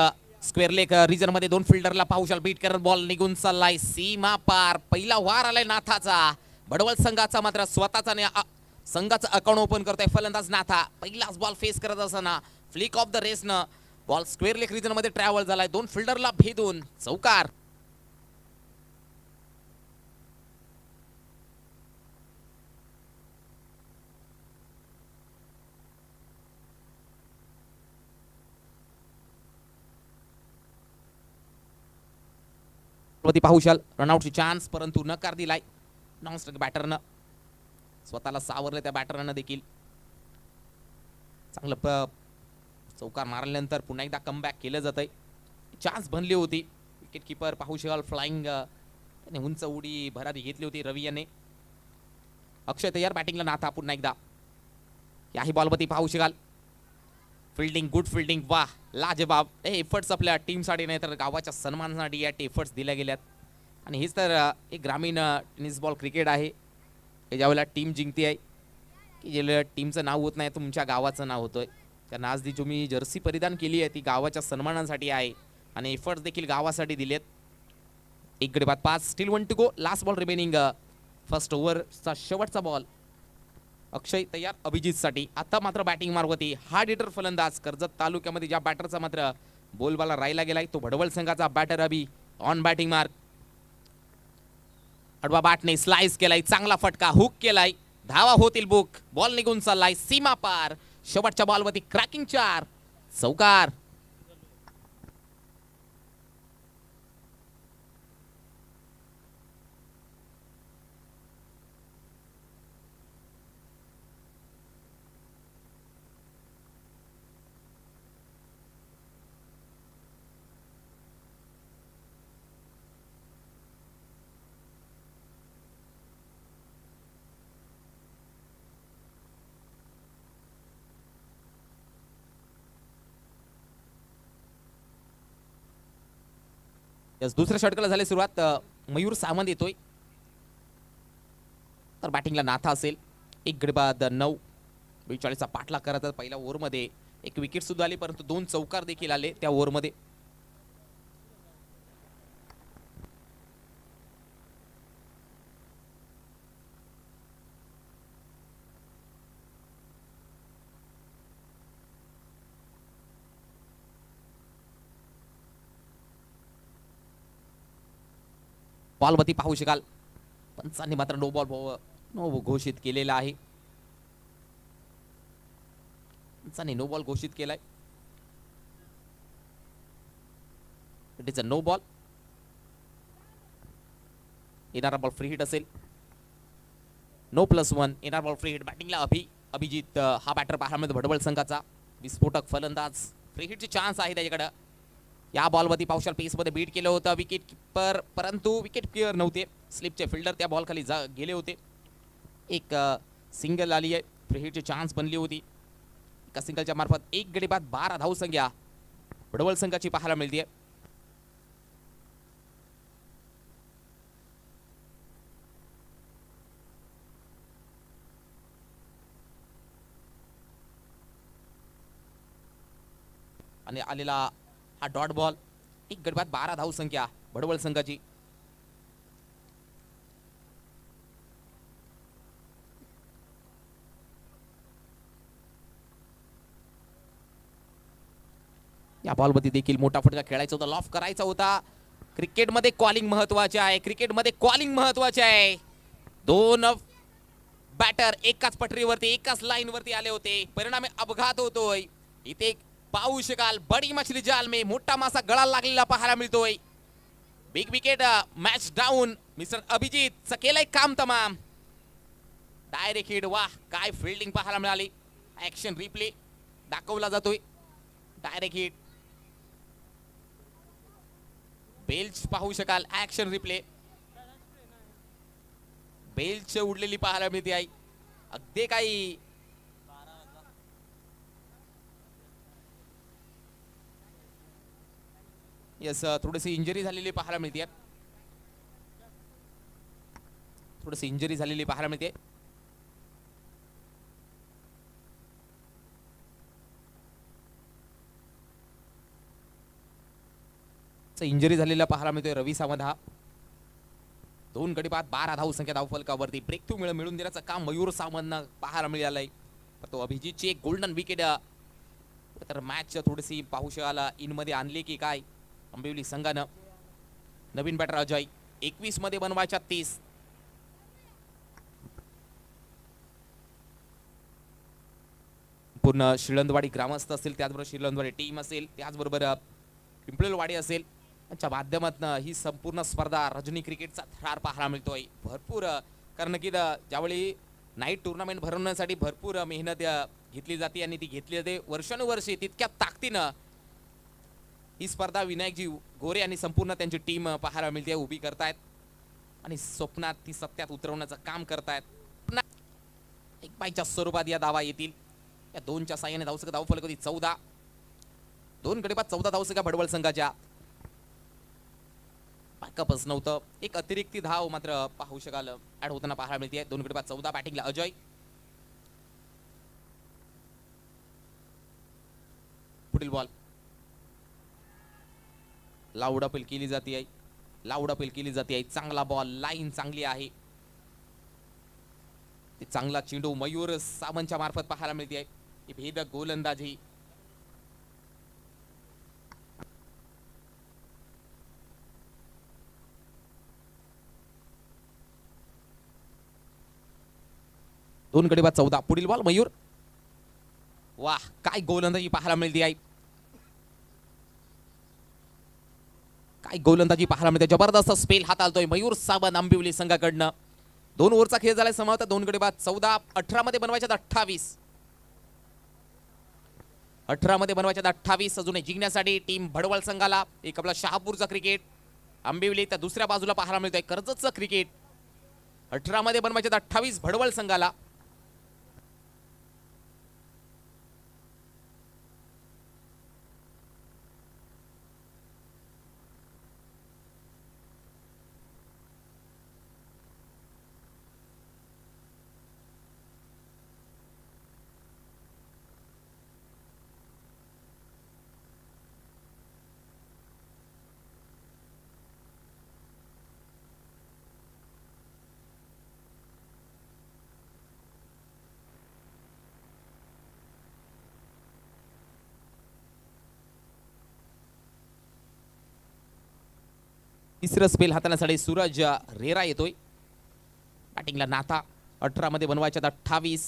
स्क्वेअर लेग रिजन मध्ये. दोन फिल्डरला पाहू शाल बीट करत बॉल निघून चाललाय सीमा पार. पहिला वार आलाय नाथाचा. भडवळ संघाचा मात्र स्वतःचा संघाचं अकाउंट ओपन करतोय फलंदाज नाथा. पहिलाच बॉल फेस करत असताना फ्लिक ऑफ द रेसनं बॉल स्क्वेअर लेग रिजन मध्ये ट्रॅव्हल झालाय, दोन फिल्डरला भेदून चौकार. पाहू शाल रनआउटची चान्स, परंतु नकार दिलाय नॉनस्ट्राइक बॅटरनं. स्वतःला सावरले त्या बॅटरनं देखील. चांगलं चौकार मारल्यानंतर पुन्हा एकदा कमबॅक केलं जात आहे. चान्स बनली होती. विकेट किपर पाहू शकाल फ्लाइंग त्याने उंच उडी भरारी घेतली होती रवी याने. अक्षय तयार बॅटिंगला नाथा पुन्हा एकदा. याही बॉलवरती पाहू शकाल फिल्डिंग, गुड फिल्डिंग, वाह लाजबाब. हे एफर्ट्स आपल्या टीमसाठी नाही तर गावाच्या सन्मानासाठी या एफर्ट्स दिल्या गेल्यात. आणि हेच तर एक ग्रामीण टेनिस बॉल क्रिकेट आहे की ज्यावेळेला टीम जिंकते आहे की ज्यावेळेला टीमचं नाव होत नाही तुमच्या गावाचं नाव होतंय. कारण आज जी तुम्ही जर्सी परिधान केली आहे ती गावाच्या सन्मानासाठी आहे आणि एफर्ट्स देखील गावासाठी दिलेत. एक गडी बाद 5, still 1 to go. Last ball remaining, first ओव्हरचा शेवटचा बॉल. अक्षय तयार अभिजितसाठी. आता मात्र बॅटिंग मार्गवती हार्ड हिटर फलंदाज कर्जत तालुक्यामध्ये ज्या बॅटरचा मात्र बोलबाला राहिला गेलाय तो भडवळ संघाचा batter Abhi on batting mark. अडवा बॅटने स्लाइस केलाय, चांगला फटका हुक केलाय, धावा होतील बुक. बॉल निघून चाललाय सीमा पार. शेवटच्या बॉलवरती क्रॅकिंग 4, चौकार. दुसऱ्या षटकाला झाली सुरुवात. मयूर सावंत येतोय तर बॅटिंगला नाथा असेल. एक गडी बाद 9, 42 चा पाठलाग करत पहिल्या ओव्हरमध्ये एक विकेट सुद्धा आली, परंतु 2 चौकार देखील आले त्या ओव्हरमध्ये. बॉलवरती पाहू शकाल पंचांनी मात्र नो घोषित केलेला आहे. पंचांनी नो बॉल घोषित केलाय. It is a no ball. येणारा बॉल फ्री हिट असेल. नो +1 येणारा बॉल फ्री हिट. बॅटिंगला अभिजित हा बॅटर पाहायला भडवळ संघाचा विस्फोटक फलंदाज. फ्री हिटची चान्स आहे त्याच्याकडे. या बॉलवरती पावसाल पेसमध्ये बीट केलं होतं विकेट किपर, परंतु विकेट क्लिअर नव्हते. स्लिपचे फिल्डर त्या बॉल खाली गेले होते. एक सिंगल आली आहे. फ्री हिटची चान्स बनली होती. एका सिंगलच्या मार्फत एक गडी बाद 12 धावसंख्या भडवळ संघाची पाहायला मिळते. आणि आलेला हा डॉट बॉल. एक गडी बाद 12 धावसंख्या भडवळ संघाची. या बॉलमध्ये देखील मोठा फटका खेळायचा होता, लॉफ करायचा होता. क्रिकेटमध्ये कॉलिंग महत्वाचे आहे. क्रिकेटमध्ये कॉलिंग महत्वाचे आहे. 2 बॅटर एकाच पटरीवरती एकाच लाईन वरती आले होते. परिणामी अपघात होतोय. इथे पाहू शकाल बडी मछली जाल में मोठा मासा गळाला लागलेला पाहायला मिळतोय. Big wicket match down. Mister Abhijit केलंय काम तमाम. Direct hit. वाह काय फिल्डिंग पाहायला मिळाली. ऍक्शन रिप्ले दाखवला जातोय. Direct hit. बेल्च पाहू शकाल. ऍक्शन रिप्ले बेल्च उडलेली पाहायला मिळते आहे. अगदी काही यस थोडीशी इंजरी झालेली पाहायला मिळते. थोडीशी इंजरी झालेली पाहायला मिळते. इंजरी झालेला पाहायला मिळतोय रवी सावंत. हा 2 गडी बाद 12 धावसंख्या धावफलकावरती ब्रेक थ्रू मिळून देण्याचं काम मयूर सावंतनं पाहायला मिळालंय. तो अभिजितची एक गोल्डन विकेट तर मॅच थोडीशी पाहू शकाल इन मध्ये आणली की काय आंबिवली संघानं. नवीन बॅटर अजय 21 मध्ये बनवायच्या 30. पूर्ण शिळंदवाडी ग्रामस्थ असेल, त्याचबरोबर शिळंदवाडी टीम असेल, त्याचबरोबर पिंपळवाडी असेल यांच्या माध्यमातून ही संपूर्ण स्पर्धा रजनी क्रिकेटचा थरार पाहायला मिळतोय. भरपूर कारण की ज्यावेळी नाईट टुर्नामेंट भरवण्यासाठी भरपूर मेहनत घेतली जाते आणि ती घेतली जाते वर्षानुवर्षे. तितक्या ताकदीनं ही स्पर्धा विनायकजी गोरे आणि संपूर्ण त्यांची टीम पाहायला मिळते उभी करतायत आणि स्वप्नात ती सत्यात उतरवण्याचं काम करतायत. एक बाईच्या स्वरूपात या धावा येतील. या 2च्या साह्याने धावसंख्या धावफलक होती 14. 2 गडी बाद 14 धावसंख्या भडवळ संघाच्या. बॅकअपच नव्हतं. एक अतिरिक्त धाव मात्र पाहू शकाल ऍड होताना पाहायला मिळते. 2 गडी बाद 14. बॅटिंगला अजय. पुढील बॉल लाऊड अपील केली जाते. लाऊड अपील केली जाते. चांगला बॉल. लाईन चांगली आहे. ते चांगला चेंडू मयूर सावंतच्या मार्फत पाहायला मिळते. भेदक गोलंदाजी. दोन गडी बाद 14. पुढील बॉल मयूर. वाह काय गोलंदाजी पाहायला मिळते आहे. काय गोलंदाजी पाहायला मिळते. जबरदस्त स्पेल हाताळतोय मयूर सावंत आंबिवली संघाकडनं. 2 ओव्हरचा खेळ झालाय समाप्त. 2 गडी बाद 14. 18 मध्ये बनवायच्यात 28. 18 मध्ये बनवायच्यात 28. अजून जिंकण्यासाठी टीम भडवळ संघाला एक आपला शहापूरचा क्रिकेट आंबिवली तर दुसऱ्या बाजूला पाहायला मिळतोय कर्जतचं क्रिकेट. 18 मध्ये बनवायच्यात 28 भडवळ संघाला. तिसरं स्पेल हाताळण्यासाठी सूरज रेरा येतोय. बॅटिंगला नाथा. 18 मध्ये बनवायच्यात 28.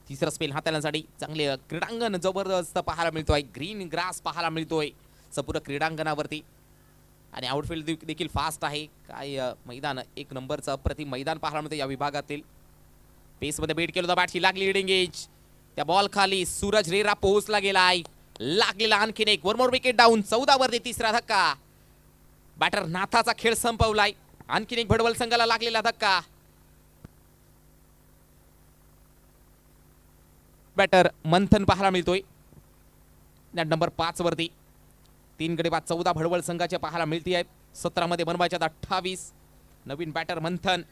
तिसरा स्पेल हाताळण्यासाठी चांगले क्रीडांगण जबरदस्त पाहायला मिळतोय. ग्रीन ग्रास पाहायला मिळतोय संपूर्ण क्रीडांगणावरती आणि आउटफील्ड देखील फास्ट आहे. काय मैदान एक नंबरचं अप्रतिम मैदान पाहायला मिळतं या विभागातील. पेसमध्ये बेट केलं होतं. बॅटची लागली लीडिंग एज. त्या बॉल खाली सूरज रेरा पोहोचला गेलाय. लागलेला आणखीन एक. 1 मोर विकेट डाऊन. 14 वरती तिसरा धक्का. बॅटर नाथाचा खेळ संपवलाय. आणखीन एक भडवल संघाला लागलेला धक्का. बॅटर मंथन पाहायला मिळतोय नंबर 5 वरती. 3 गडी बाद 14 भडवल संघाचे पाहायला मिळते आहेत. 17 मध्ये बनवायच्यात 28. नवीन बॅटर मंथन.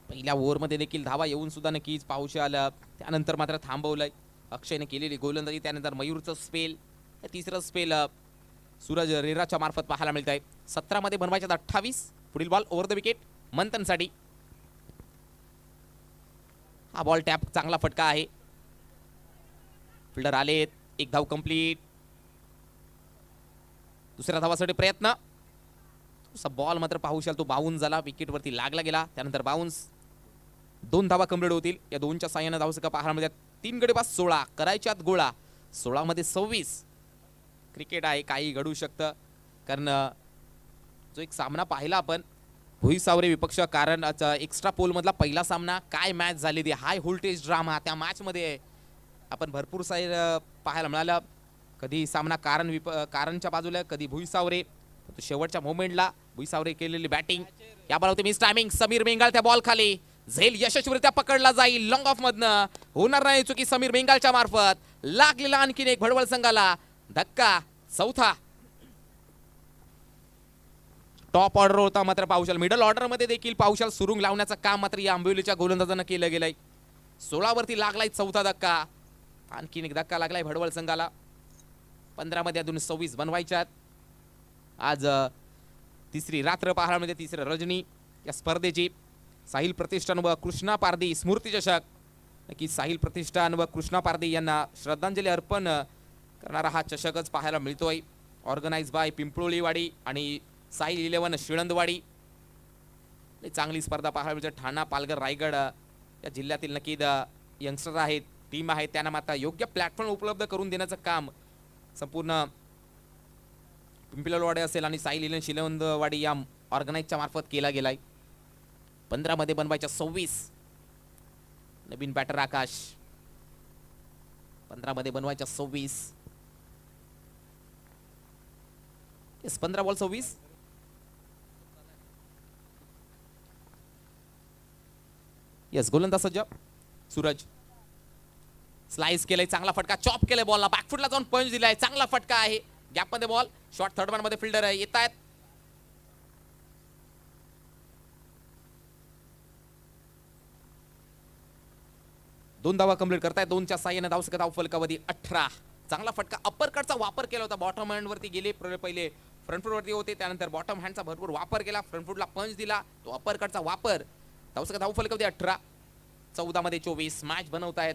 पहिल्या ओव्हरमध्ये देखील धावा येऊन सुद्धा नक्कीच पाहूशा आलं. त्यानंतर मात्र थांबवलंय. अक्षयने केलेली गोलंदाजी. त्यानंतर मयूरचं स्पेल. तिसरं स्पेल सूरज रेराच्या मार्फत पाहायला मिळत आहे. 17 मध्ये बनवायच्यात 28. पुढील बॉल ओव्हर द विकेट मंथनसाठी. हा बॉल टॅप चांगला फटका आहे. फिल्डर आलेत. एक धाव कंप्लीट. दुसऱ्या धावासाठी प्रयत्न. बॉल मात्र पाहू शकाल तो बाउन्स झाला. विकेट वरती लागला गेला. त्यानंतर बाउन्स. 2 धावा कंप्लीट होतील. या 2च्या साह्याने धावसंख्या पाहायला मिळतात. 3 गडी बाद 16 करायच्यात गोळा. 16 मध्ये 26. क्रिकेट आहे, काही घडू शकतं. कारण जो एक सामना पाहिला आपण भुईसावरे विपक्ष, कारण एक्स्ट्रा पोल मधला पहिला सामना, काय मॅच झाली ती, हाय व्होल्टेज ड्रामा त्या मॅच मध्ये आपण भरपूर सारे पाहायला मिळालं. कधी सामना कारणच्या बाजूला, कधी भुईसावरे. शेवटच्या मोमेंटला भुईसावरे केलेली बॅटिंग, या बॉल होते मिस टायमिंग. समीर बेंगाल त्या बॉल खाली, झेल यशस्वीरित्या पकडला जाईल. लॉंग ऑफ मधनं होणार नाही चुकी समीर बेंगालच्या मार्फत. लागलेला आणखीन एक भडवळ संघाला धक्का, चौथा. टॉप ऑर्डर होता मात्र पावशाल, मिडल ऑर्डर मध्ये देखील पावशाल सुरुंग लावण्याचं काम मात्र या आंबिवलीच्या गोलंदाजांना केलं गेलंय. 16 वरती लागलाय चौथा धक्का, आणखीन एक धक्का लागलाय भडवळ संघाला. 15 मध्ये अजून 26 बनवायच्यात. आज तिसरी रात्र पाहायला म्हणजे तिसरी रजनी या स्पर्धेची. साहिल प्रतिष्ठान व कृष्णा पारधी स्मृती चषक, नक्की साहिल प्रतिष्ठान व कृष्णा पारधी यांना श्रद्धांजली अर्पण करणारा हा चषकच पाहायला मिळतोय. ऑर्गनाइज बाय पिंपळोलीवाडी आणि साहिल 11 शिळंदवाडी. चांगली स्पर्धा पाहायला मिळते. ठाणा, पालघर, रायगड या जिल्ह्यातील नक्की यंगस्टर आहेत, टीम आहेत, त्यांना मात्र योग्य प्लॅटफॉर्म उपलब्ध करून देण्याचं काम संपूर्ण पिंपळवाडी असेल आणि साहिल 11 शिळंदवाडी या ऑर्गनाइजच्या मार्फत केला गेलाय. 15 मध्ये बनवायच्या 26 नवीन बॅटर आकाश. 15 मध्ये बनवायच्या 26. Yes, 15 ball 26. येस, गोलंदाज सज्ज सूरज. स्लाइस केलंय, चांगला फटका, चॉप केलंय बॉलला, बॅकफुटला जाऊन पंच दिलाय, चांगला फटका आहे. गॅप मध्ये बॉल, शॉर्ट थर्ड वन मध्ये फिल्डर येत आहेत. दोन धावा कंप्लीट करताय. 2च्या साह्याने धावसंख्या धाव फलकावधी 18. चांगला फटका, अप्पर कटचा वापर केला होता. बॉटम हँड वरती गेले, पहिले फ्रंट फूट वरती होते, त्यानंतर बॉटम हँडचा भरपूर वापर केला, फ्रंट फूटला पंच दिला, तो अप्पर कटचा वापर. धावसंख्या धाव फलकावधी 18. 14 मध्ये 24 मॅच बनवतायत.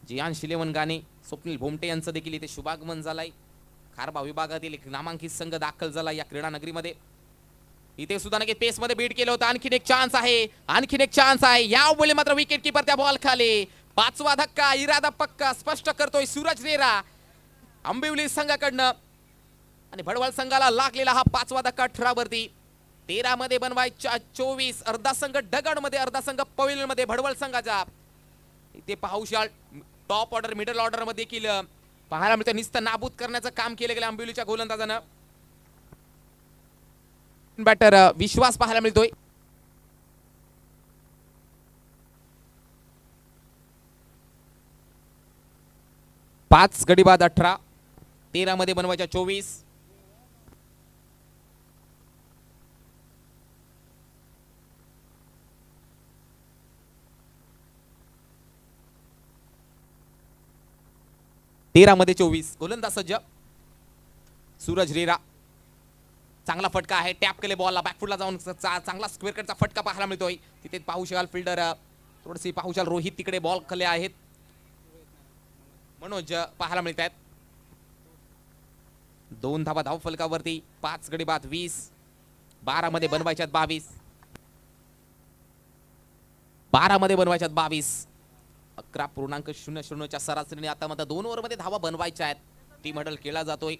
जियान शिलेवन गाणे, स्वप्नील भोमटे यांचं देखील इथे शुभागमन झालंय. खारबा विभागातील एक नामांकित संघ दाखल झाला या क्रीडा नगरीमध्ये. इथे सुद्धा नक्की पेस मध्ये बीट केलं होतं. आणखीन एक चान्स आहे, आणखीन एक चान्स आहे. यावेळी मात्र विकेट किपर त्या बॉल खाली. 5वा धक्का, इरादा पक्का स्पष्ट करतोय सूरज रेरा आंबिवली संघाकडनं. आणि भडवळ संघाला लागलेला हा 5वा धक्का 18 वरती. 13 मध्ये बनवायच्या 24. अर्धा संघ ढगड मध्ये, अर्धा संघ पवेलियन मध्ये भडवळ संघाचा. इथे पाहुशाल टॉप ऑर्डर, मिडल ऑर्डर मध्ये देखील पाहायला मिळतं. निस्त नाबूद करण्याचं काम केलं गेलं आंबिवलीच्या गोलंदाजानं. बॅटर विश्वास पाहायला मिळतोय. पाच गडी बाद 18. 13 मध्ये बनवायच्या 24. मध्ये 24. गोलंदाज सज्ज सूरज रेरा. चांगला फटका आहे, टॅप केले बॉलला, बॅकफुटला जाऊन चांगला स्क्वेअर कटचा फटका पाहायला मिळतोय. तिथे पाहू शकाल फिल्डर थोडीशी पाहू शकाल रोहित तिकडे बॉल खाली आहेत. मनोज पाहायला मिळत आहेत. 2 धावा धाव फलकावरती. 5 गडी बाद 20. 12 मध्ये बनवायच्यात 22. 12 मध्ये बनवायच्यात 22. 11.00 च्या सरासरीने आता मात्र 2 ओव्हर मध्ये धावा बनवायच्या आहेत. टीम हडल केला जातोय.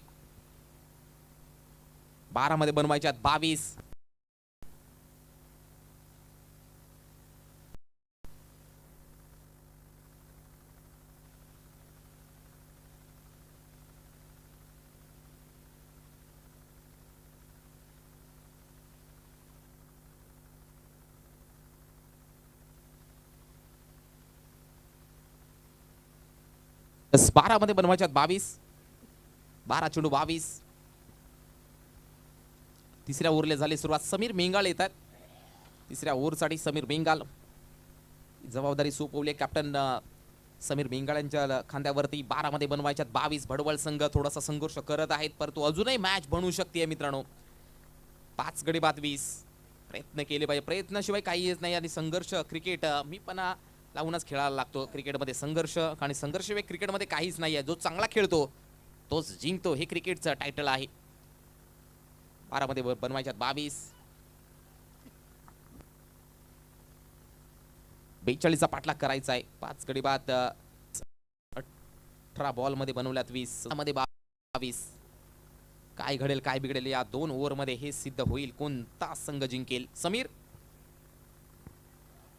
12 मध्ये बनवायच्यात 22. बस 12 मध्ये बनवायच्यात 22. 12 चेंडू 22. तिसऱ्या ओव्हरला झाली सुरुवात. समीर मेंगाळ येतात तिसऱ्या ओव्हरसाठी. समीर मेंगाल जबाबदारी सोपवली कॅप्टन समीर मेंगाळ यांच्या खांद्यावरती. 12 मध्ये बनवायच्यात 22. भडवळ संघ थोडासा संघर्ष करत आहेत, परंतु अजूनही मॅच बनवू शकते मित्रांनो. 5 गडी बाद 20. प्रयत्न केले पाहिजे, प्रयत्नाशिवाय काहीच नाही. आणि संघर्ष क्रिकेट मी पण लावूनच खेळायला लागतो. क्रिकेटमध्ये संघर्ष, आणि संघर्षशिवाय क्रिकेटमध्ये काहीच नाही आहे. जो चांगला खेळतो तोच जिंकतो, हे क्रिकेटचं टायटल आहे. 12 मध्ये बनवायच्यात 22. 42चा पाठलाग करायचा आहे. 5 गडी बाद 18 बॉल मध्ये बनवल्यात 20 मध्ये 22. काय घडेल काय बिघडेल या 2 ओव्हरमध्ये हे सिद्ध होईल. कोणता संघ जिंकेल. समीर,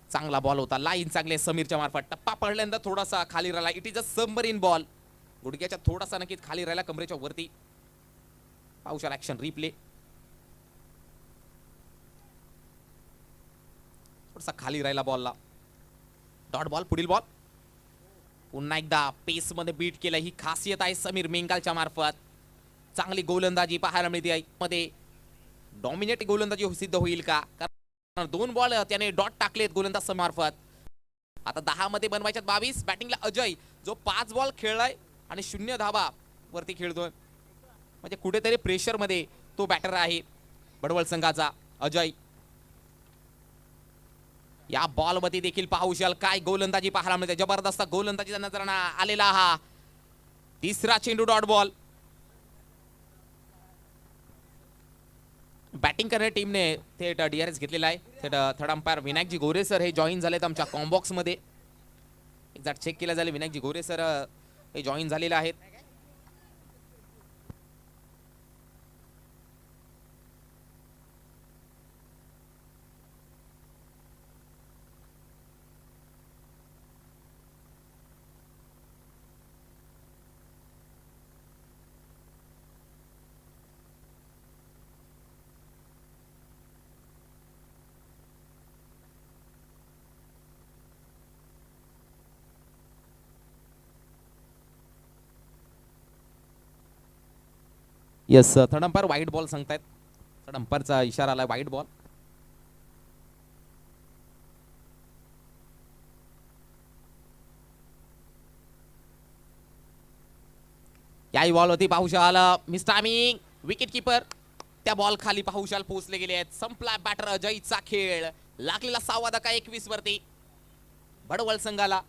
चांगला बॉल होता. लाईन चांगले समीरच्या मार्फत. टप्पा पडल्यानंतर थोडासा खाली राहिला. It is a submarine ball. गुडघ्याच्या थोडासा नक्कीच खाली राहिला, कमरेच्या वरती. पाऊशाल ऍक्शन रिप्ले. थोडासा खाली राहिला बॉलला. Dot ball. पुढील बॉल. पुन्हा एकदा पेस मध्ये बीट केलं. ही खासियत आहे समीर मेंगालच्या मार्फत. चांगली गोलंदाजी पाहायला मिळते आहे. मध्ये डॉमिनेट गोलंदाजी सिद्ध होईल का? कारण 2 बॉल त्याने डॉट टाकलेत गोलंदाज मार्फत. आता 10 मध्ये बनवायच्यात 22. बॅटिंगला अजय, जो 5 बॉल खेळलाय आणि 0 धावा वरती खेळतोय. म्हणजे कुठेतरी प्रेशर मध्ये तो बॅटर आहे बडवल संघाचा अजय. या बॉल मध्ये देखील पाहू शकाल काय गोलंदाजी पाहायला मिळते. जबरदस्त गोलंदाजीचा नजराणा आलेला हा तिसरा चेंडू डॉट बॉल. बॅटिंग करणाऱ्या टीमने थेट डीआरएस घेतलेला आहे. थेट थर्ड अंपायर विनायकजी गोरे सर हे जॉईन झालेत आमच्या कॉम्बॉक्स मध्ये. एकदा चेक केलं झालं. विनायकजी गोरे सर हे जॉईन झालेले आहेत. येस, थर्ड अंपायर वाईट बॉल सांगतायत. थर्ड अंपायरचा इशारा आला वाईट बॉल. याही बॉल होती पाहू शकाल. Miss timing. विकेट किपर त्या बॉल खाली पाहू शकाल पोहोचले गेले आहेत. संपला बॅटर अजयचा खेळ. लागलेला 6 धक्का 21 वरती बडवल संघाला.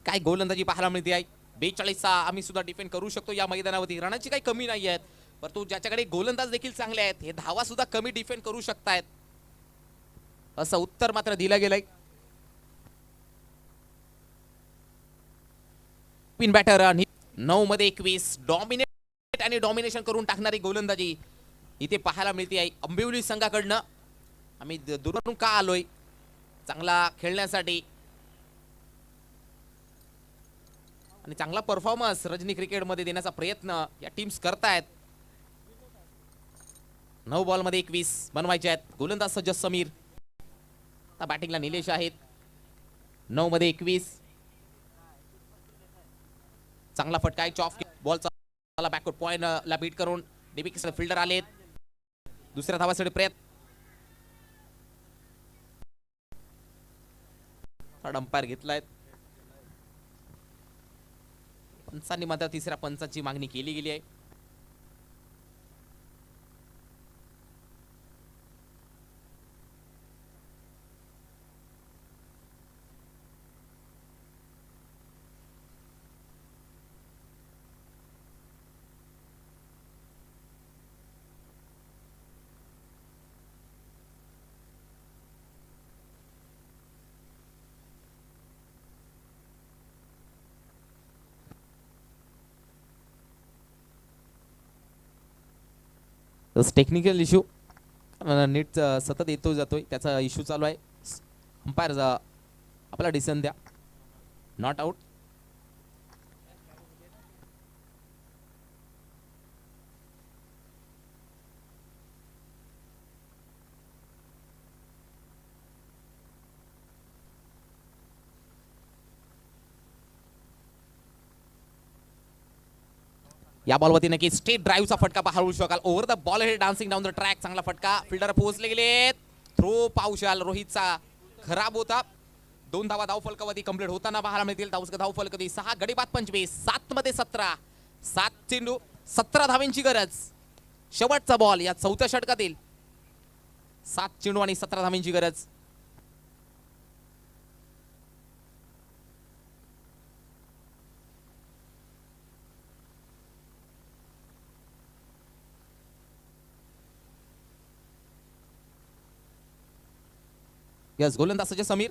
काय गोलंदाजी पाहायला मिळते आहे. 42 आम्ही सुद्धा डिफेंड करू शकतो या मैदानावरती. रनाची काही कमी नाही आहेत, परंतु ज्याच्याकडे गोलंदाज देखील चांगले आहेत हे धावा सुद्धा कमी डिफेंड करू शकतायत असं उत्तर मात्र दिलं गेलंय. पिन बॅटर 9 मध्ये 21. डॉमिनेट आणि डॉमिनेशन करून टाकणारी गोलंदाजी इथे पाहायला मिळते आहे अंबिवली संघाकडनं. आम्ही दूरवरून का आलोय चांगला खेळण्यासाठी आणि चांगला परफॉर्मन्स रजनी क्रिकेट मध्ये देण्याचा प्रयत्न या टीम्स करतायत. 9 बॉल मध्ये 21 बनवायचे आहेत. गोलंदाज सज्ज समीर. आता बॅटिंगला निलेश आहेत. 9 मध्ये 21. चांगला फटका आहे. चॉफ बॉलचा बॅकवर्ड पॉइंट ला बीट करून डीबी फिल्डर आलेत. दुसऱ्या धावासाठी प्रयत्न. थर्ड अंपायर घेतलाय. पंचांनी मात्र तिसऱ्या पंचाची मागणी केली गेली आहे. टेक्निकल इश्यू नीट सतत येतो जातोय त्याचा इश्यू चालू आहे. अंपायर आपला डिसिजन द्या. Not out. या बॉलवरती नक्की स्ट्रेट ड्राईव्हचा फटका पाहू शकाल. Over the ball head dancing down the track. चांगला फटका. फिल्डर पोहोचले गेले. थ्रो पाहू शकाल रोहितचा खराब होता. 2 धावा धावफलकावरती कंप्लीट होताना पाहायला मिळतील. धावफलक 6 गडी बाद 25. 7 मध्ये 17. 7 चेंडू 17 धावांची गरज. शेवटचा बॉल या 4थ्या षटकातील. 7 चेंडू आणि 17 धावांची गरज. यस, गोलंदाज सज्ज समीर.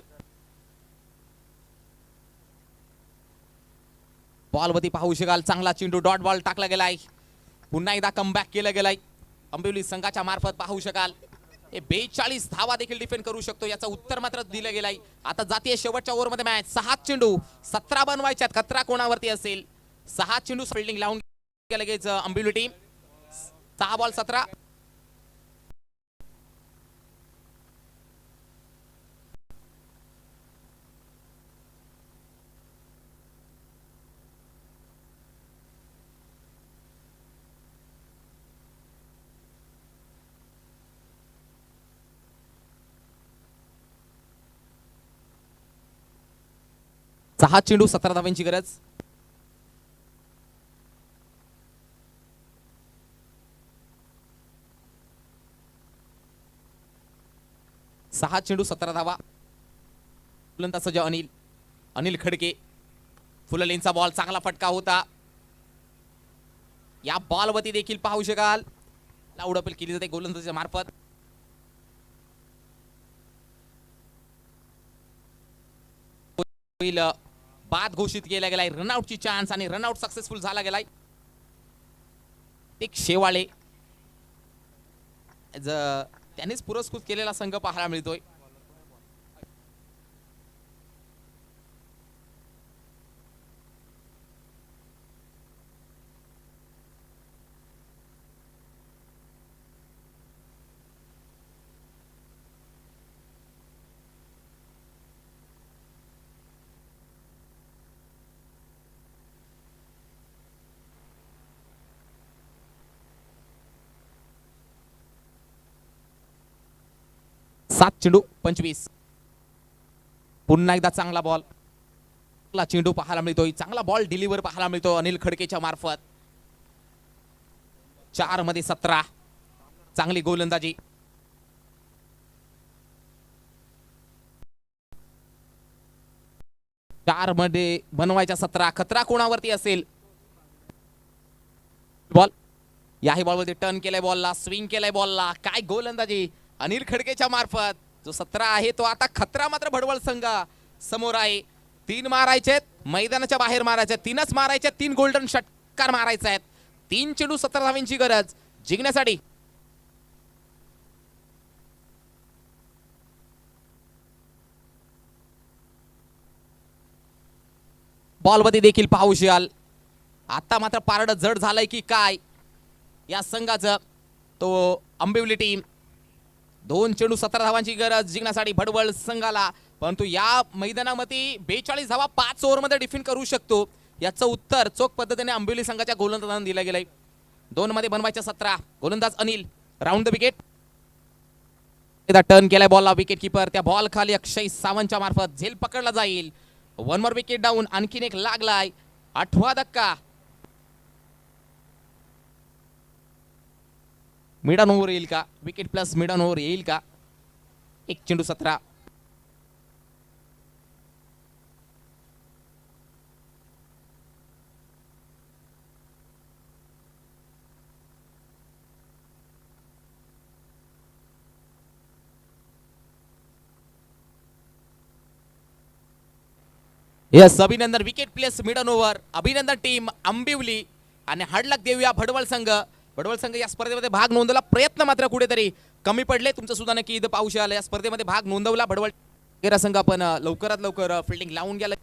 बॉलवरती पाहू शकाल चांगला चेंडू डॉट बॉल टाकला गेलाय. पुन्हा एकदा कमबॅक केलं गेलंय आंबिवली संघाच्या मार्फत पाहू शकाल. हे 42 धावा देखील डिफेंड करू शकतो याचं उत्तर मात्र दिलं गेलंय. आता जातीय शेवटच्या ओव्हरमध्ये मॅच 6 चेंडू 17 बनवायच्यात. खतरा कोणावरती असेल? 6 चेंडू फिल्डिंग लावून लगेच आंबिवली टीम 6 बॉल 17. सहा चेंडू 17 धावांची गरज. सहा चेंडू 17 धावा. फुलंदाज अनिल खडके. फुल लेनचा बॉल चांगला फटका होता. या बॉलवरती देखील पाहू शकाल उडपल केली जाते गोलंदाजाच्या मार्फत. बाद घोषित केला गेलाय. रनआउटची चान्स आणि रनआउट सक्सेसफुल झाला गेलाय. एक शेवाळे त्यांनीच पुरस्कृत केलेला संघ पाहायला मिळतोय. सात चेंडू 25. पुन्हा एकदा चांगला बॉल. चेंडू पाहायला मिळतोय. चांगला बॉल डिलिव्हर पाहायला मिळतो अनिल खडकेच्या मार्फत. 4 मध्ये 17. चांगली गोलंदाजी. चार मध्ये बनवायच्या 17. खतरा कोणावरती असेल? बॉल. याही बॉलमध्ये टर्न केलाय बॉलला. स्विंग केलाय बॉलला. काय गोलंदाजी अनिल खडकेच्या मार्फत. जो 17 आहे तो आता खतरा मात्र भडवळ संघ समोर आहे. 3 मारायचे मैदानाच्या बाहेर मारायचे. 3च मारायचे. 3 गोल्डन षटकार मारायचे आहेत. 3 चेंडू 17 धावांची गरज जिंकण्यासाठी. बॉलमध्ये देखील पाहू शकाल आता मात्र पारड जड झालंय की काय या संघाचं. तो आंबिवली टीम 2 चेंडू 17 धावांची गरज जिंकण्यासाठी भडवळ संघाला. परंतु या मैदानामध्ये 42 धावा 5 ओव्हरमध्ये डिफेंड करू शकतो याचं उत्तर चोख पद्धतीने आंबिवली संघाच्या गोलंदाजांना दिलं गेलंय. 2 मध्ये बनवायच्या 17. गोलंदाज अनिल राऊंड द विकेट. एकदा टर्न केलाय बॉलला विकेट किपर. त्या बॉल खाली अक्षय सावंतच्या मार्फत झेल पकडला जाईल. 1 मोर विकेट डाऊन. आणखीन एक लागलाय. 8वा धक्का. मिडन ओव्हर येईल का? विकेट प्लस मिडन ओव्हर येईल का? 1 चेंडू 17. यस अभिनंदन. Wicket place maiden over. अभिनंदन टीम आंबिवली. आणि हार्ड देऊया भडवळ संघ. भडवळ संघ या स्पर्धेमध्ये भाग नोंदवला. प्रयत्न मात्र कुठेतरी कमी पडले. तुमचं सुद्धा नक्की इथं पाहू शकाल या स्पर्धेमध्ये भाग नोंदवला भडवळ संघ. पण लवकरात लवकर फिल्डिंग लावून गेला.